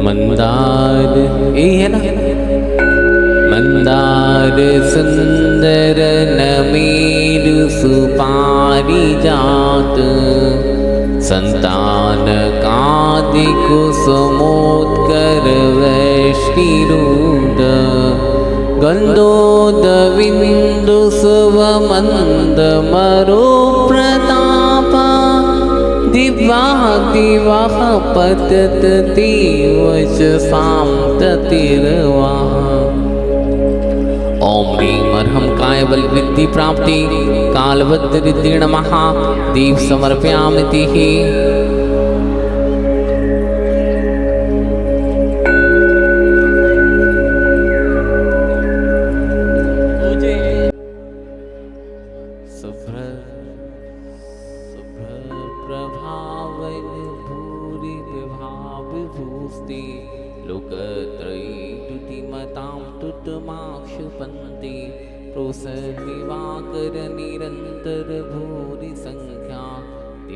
मंदार ये है ना, मंदार सुंदर नमेरु सुपारिजात संतान कादि कुसुमोत्कर वैष्णिरूढ गंधोद विंदु सुवमंद मरो प्रताप दिव्याः दिवाः पतति वचसां ततिर्वाः। ओम ह्रीं अर्हं कायबल रिद्धि प्राप्ति कालवद रिद्धि नमः दीप समर्पयामिति ही।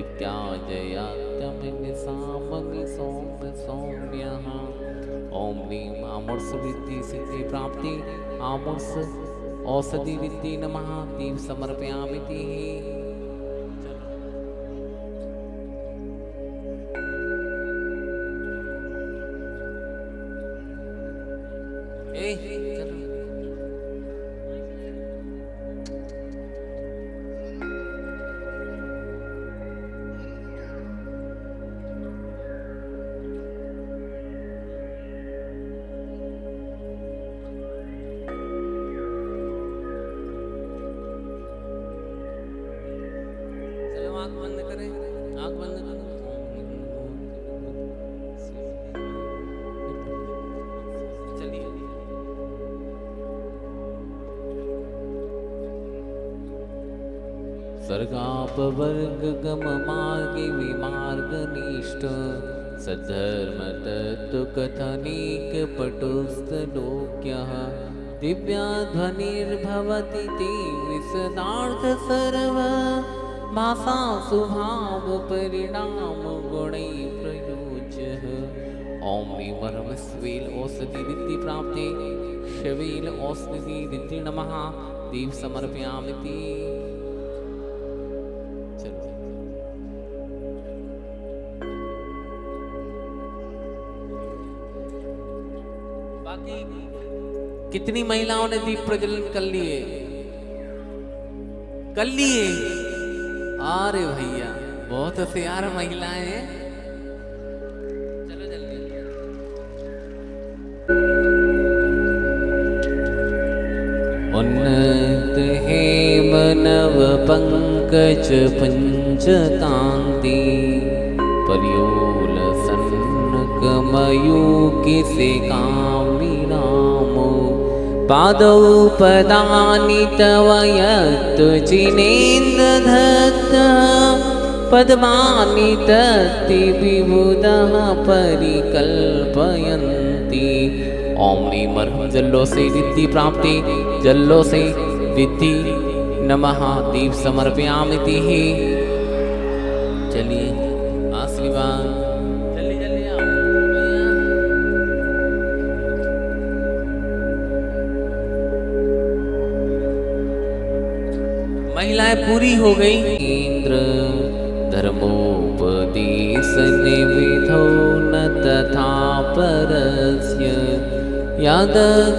नित्याजयात्यम निसामग सौम्य सौम्यः। ओम ह्रीं आमुर्स विद्धि सिद्धि प्राप्ति आमुर्स औषधि विद्धि नमः दीप समर्पयामि। आँख बंद करें, आँख बंद करें। चलिए सर्गापवर्ग गम मार्ग विमार्ग निष्ठ सद्धर्म तत्व कथनीक पटुस्तलोक्यः दिव्या ध्वनिर्भवति ते विशदार्थ सर्व भाषा सुभाव परिणाम गुणै प्रयोज्यः। ओम ह्रीं स्वेल औषधि विद्धि प्राप्ते शवेल औषधि विद्धि नमः दीप समर्पयामि। बाकी कितनी महिलाओं ने दीप प्रज्वलन कर लिए? कर लिए? अरे भैया बहुत होशियार महिलाएं हैं। चलो जल्दी। उन्नत हेम नव पंकज पंच कांति परियोल सन्नक मयूकी से कामिनामो पादौ पदानि तव यत् जिनेन्द्र दत्त पद्मानि तत्ति विबुधः परिकल्पयन्ति। ओम ह्रीं जल्लो से विद्धि प्राप्ति जल्लो से विद्धि नमः दीप समर्पयामि। चलिए आशीर्वाद जल्दी जल्दी आओ भैया। महिलाएं पूरी हो गई। इंद्र धर्मोपदेश निविधो न तथा परस्य यद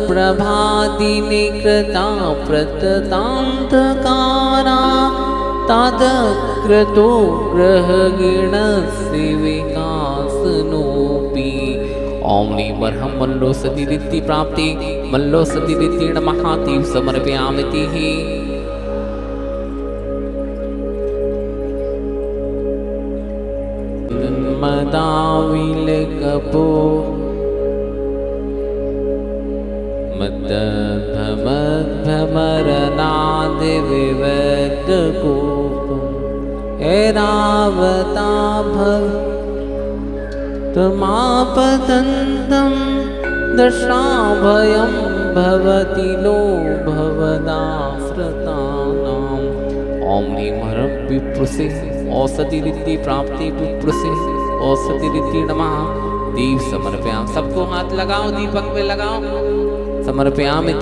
प्रभादिने कृता प्रततान्तकारा तादक्रतो ग्रहगीणस्य विकासनोऽपि। ओम ह्रीं मल्लो सति रिद्धि प्राप्ति मल्लो सति रिद्धि नमः दीप समर्पयामि। मदाविल कपो मद्भमरनाद विवद कोपम ऐरावता भव तमापतन्तं दशाभयं भवति नो भवदाश्रितानाम्। ओम ह्रीं विप्रुषे औषधि रिद्धि प्राप्ति विप्रुषे औषधि रिद्धि नमः दीप समर्पयामि। सबको हाथ लगाओ, दीपक पे लगाओ, समर्पयामि।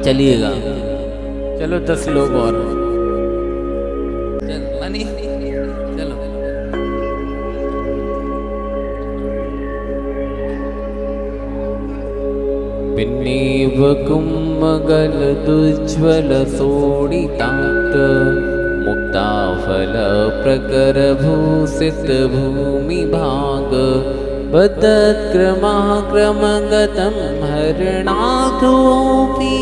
चलिएगा, चलो 10 लोग और मनी चलो। पिन्नेव कुम्मगल दुज्ज्वल सोडितात् मुक्ता फल प्रकर भूषित भूमि भाग बदत्क्रमाक्रमगतं हरणाथोऽपि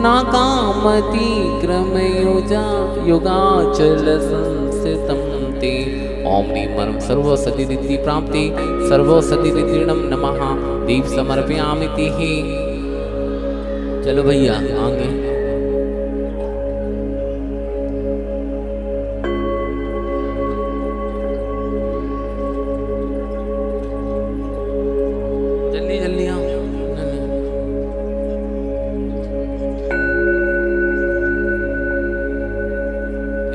नाकामति क्रमयुजा युगाचल संस्थितं ते। ओम ह्रीं सर्वसति रिद्धि प्राप्ति सर्वसति रिद्धिणं नमः दीप समर्पयामि। चलो भैया आगे। जल्दी जल्दी आओ।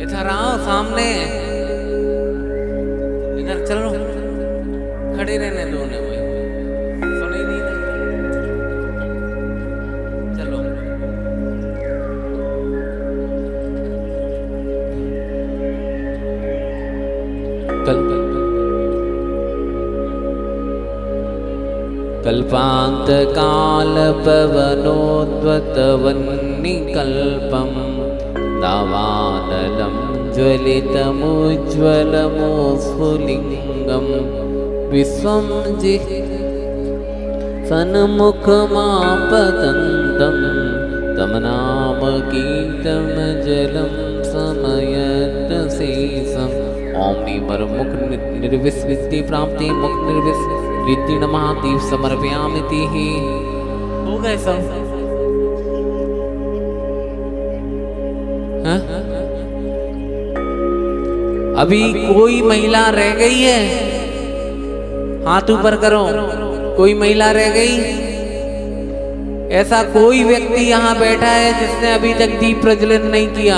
इधर आओ सामने। चलो खड़े रहने दो उन्हें, भाई सुने नहीं ना। चलो कल्पांत काल पवनोद्वतवन्निकल्पं दावानलं ज्वलितमुज्ज्वलमोस्फुलिङ्गं विश्वं सन्मुखमापतन्तं तं नाम कीर्तनजलं समयतशेषम् ओम निमर मुख निर्विस्मृति प्राप्ति मुख निर्विस्मृति नमः दीप समर्पयामि ही। हो गए सब? हाँ? अभी कोई महिला रह गई है? हाथ ऊपर करो। कोई महिला रह गई? ऐसा कोई व्यक्ति यहाँ बैठा है जिसने अभी तक दीप प्रज्वलित नहीं किया?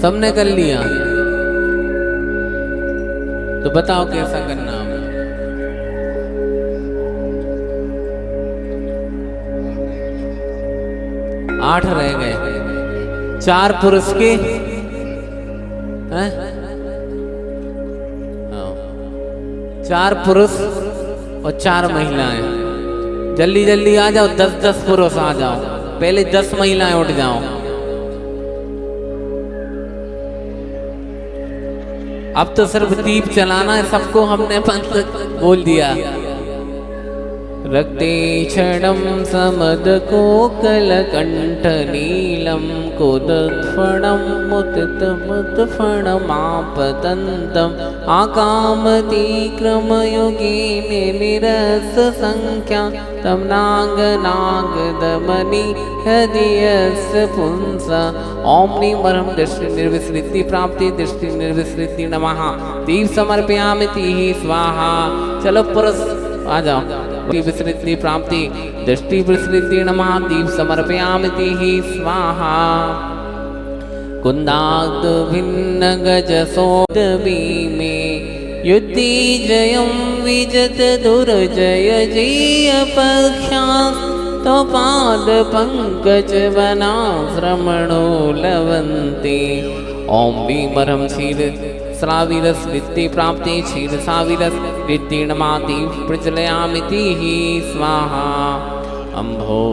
सबने कर लिया? तो बताओ कैसा करना है? 8 रह गए। 4 पुरुष के हैं? 4 पुरुष और 4 महिलाएं। जल्दी जल्दी आ जाओ। 10-10 पुरुष आ जाओ। पहले 10 महिलाएं उठ जाओ। अब तो सिर्फ दीप चलाना है। सबको हमने पंथ बोल दिया। रक्ते क्षणं समद कोकलकंठ नीलम कोदत्फणं मुदितमुत्फणमापतन्तं आकामतिक्रमयोगिनी निरस संख्या तं नागदमनि हृदयस्य पुंसा ओम निमरं दृष्टि निर्विस्मृति प्राप्ति दृष्टि निर्विस्मृति नमः दीप समर्पयामि स्वाहा। चलो पुरुष आ जाओ। विस्मृति प्राप्ति दृष्टि विस्मृति नमः दीप समर्पयामि स्वाहा। कुंदाद भिन्न गज सोदबीमे युद्धि जयं विजत दुर्जय जय पक्षा तो पाद पंकज बना श्रमणो लवन्ते ओम विमरम क्षीर श्राविरस विद्ये प्राप्ति क्षीर साविरस विद्ये नमाति प्रज्वलयामि स्वाहा। अम्भो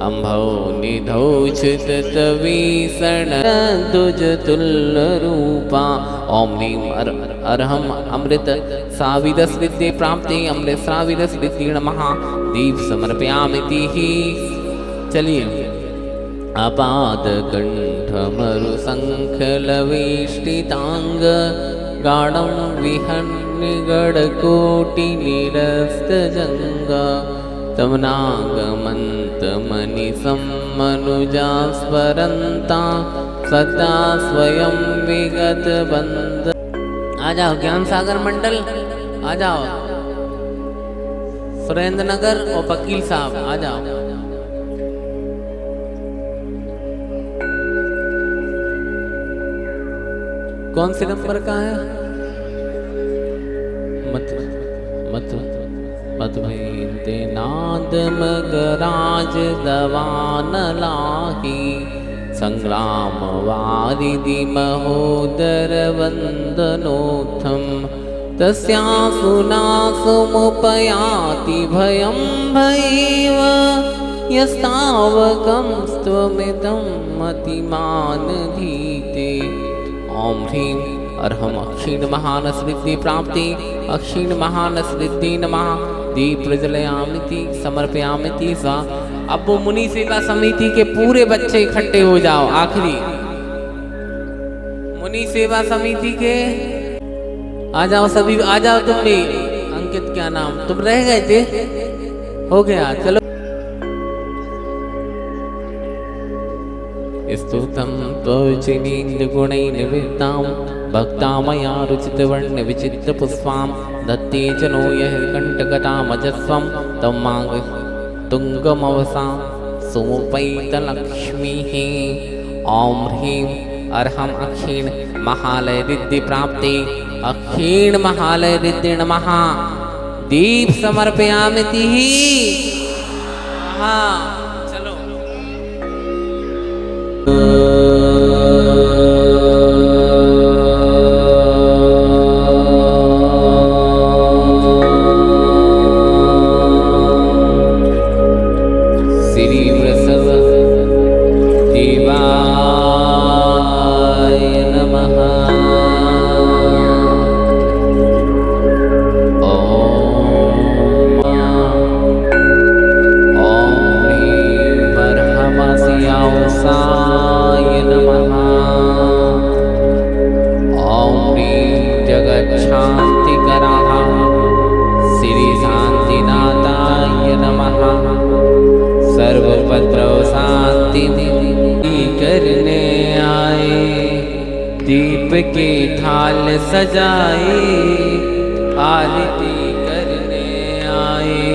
अम्भो निधौचित तवीषण दुज तुल्य रूपा ओम नीम अरहम अमृत साविरस विद्ये प्राप्ति अमृत साविरस विद्ये नमः दीप समर्पयामि। चलिए अपाद कंठमरु संखलवेष्टितांग गाढ़ं विहन्निगड कोटि निरस्त जंगा तमनागमंत मनिसं मनुजा स्मरन्ता सदा स्वयं विगत बंद। आ जाओ ज्ञान सागर मंडल आ जाओ। सुरेंद्र नगर और वकील साहब आ जाओ। कौन से नंबर का है? मत मत मत भैते नाद मगराज दवान लाही संग्राम वारिधि महोदर वंदनोत्थम तस्यासुनासुमुपयाति भयं भैव यस्तावकं स्वमिदं मतिमान धीते ओम ह्रीं अर्हम अक्षीण महानस विद्ये प्राप्ति अक्षीण महानस विद्ये नमः दीप प्रज्वलयामि समर्पयामि स्वा। अब वो मुनि सेवा समिति के पूरे बच्चे इकट्ठे हो जाओ। आखिरी मुनि सेवा समिति के आ जाओ। सभी आ जाओ। तुम भी अंकित क्या नाम तुम रह गए थे? हो गया। चलो स्तुतं त्वचिनीन्द्रगुणैर्निवृत्तां भक्तामया रुचितवर्णविचित्रपुष्पां दत्ते च नो यः कण्टकटामजस्वं तं माग तुङ्गमवसा सुमुपैतलक्ष्मीः ॐ ह्रीं अर्हं अक्षीण महालय रिद्धि प्राप्ति अक्षीण महालय रिद्धि नमः दीप समर्पयामिति हाँ चलो श्री वृषभ देवाय नमः साय नमः ॐ ह्रीं जगच्छान्तिकरः श्री शान्तिनाथाय नमः सर्वपत्रव शांति करने आए दीप के थाल सजाए आरती करने आए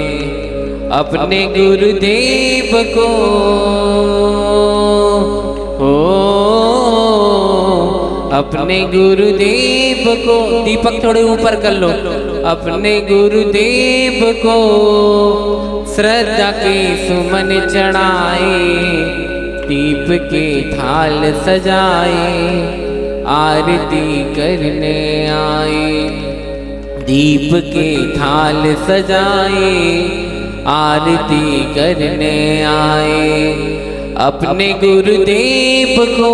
अपने गुरुदेव को हो अपने गुरुदेव को दीपक थोड़े ऊपर कर लो अपने गुरुदेव को श्रद्धा के सुमन चढ़ाए दीप के थाल सजाए आरती करने आए दीप के थाल सजाए आरती करने आए अपने गुरुदेव को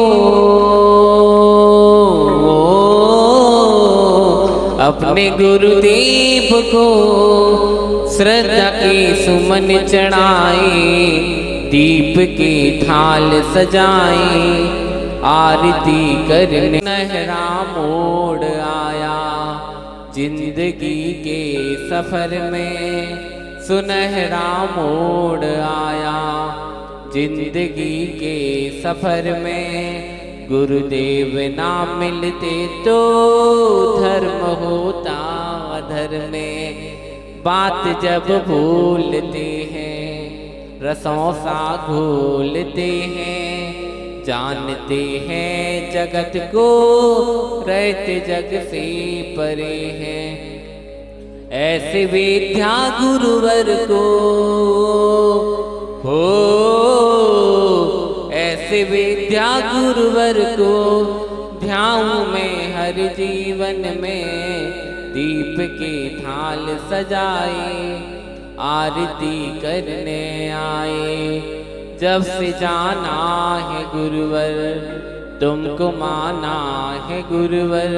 अपने गुरुदेव को श्रद्धा के सुमन चढ़ाए दीप के थाल सजाए आरती करने सुनहरा मोड़ आया जिंदगी के सफर में सुनहरा मोड़ आया जिंदगी के सफर में गुरुदेव ना मिलते तो धर्म होता अधर्म में बात जब भूलते हैं रसों सा घोलते हैं जानते हैं जगत को रहते जग से परे हैं ऐसे विद्या गुरुवर को हो ऐसे विद्या गुरुवर को ध्यान में हर जीवन में दीप के थाल सजाए आरती करने आए जब से जाना है गुरुवर तुमको माना है गुरुवर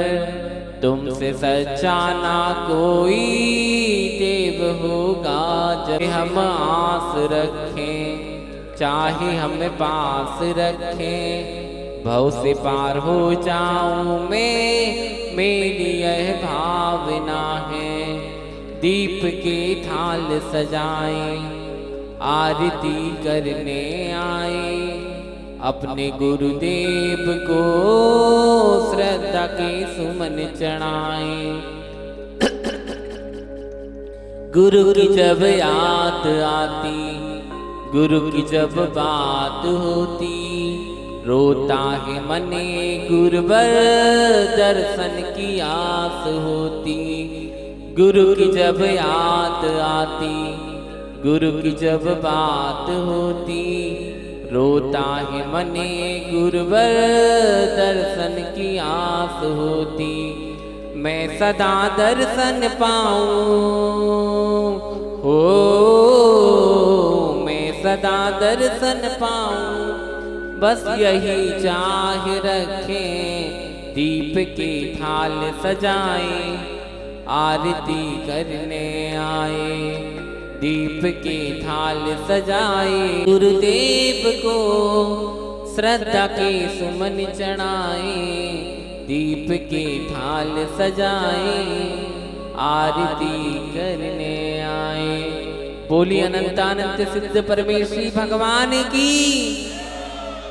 तुमसे सच्चा ना कोई देव होगा जब हम आस रखें चाहे हमें पास रखें भव से पार हो जाऊं मैं मेरी यह भावना है दीप के थाल सजाए आरती करने आए अपने गुरुदेव को श्रद्धा के सुमन चढ़ाए गुरु की जब याद आती गुरु की जब बात होती रोता है मने गुरुवर दर्शन की आस होती गुरु की जब याद आती गुरु की जब बात होती रोता है मने गुरुवर दर्शन की आस होती मैं सदा दर्शन पाऊं हो मैं सदा दर्शन पाऊं बस यही चाह रखें दीप के थाल सजाए आरती करने आए दीप के थाल सजाए गुरुदेव को श्रद्धा के सुमन चढ़ाए दीप के थाल सजाए आरती करने आए बोली अनंतानंत सिद्ध परमेश्वरी भगवान की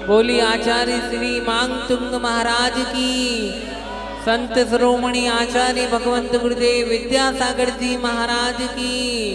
बोली आचार्य श्री मांगतुंग महाराज की संत शिरोमणि आचार्य भगवंत गुरुदेव विद्यासागर जी महाराज की।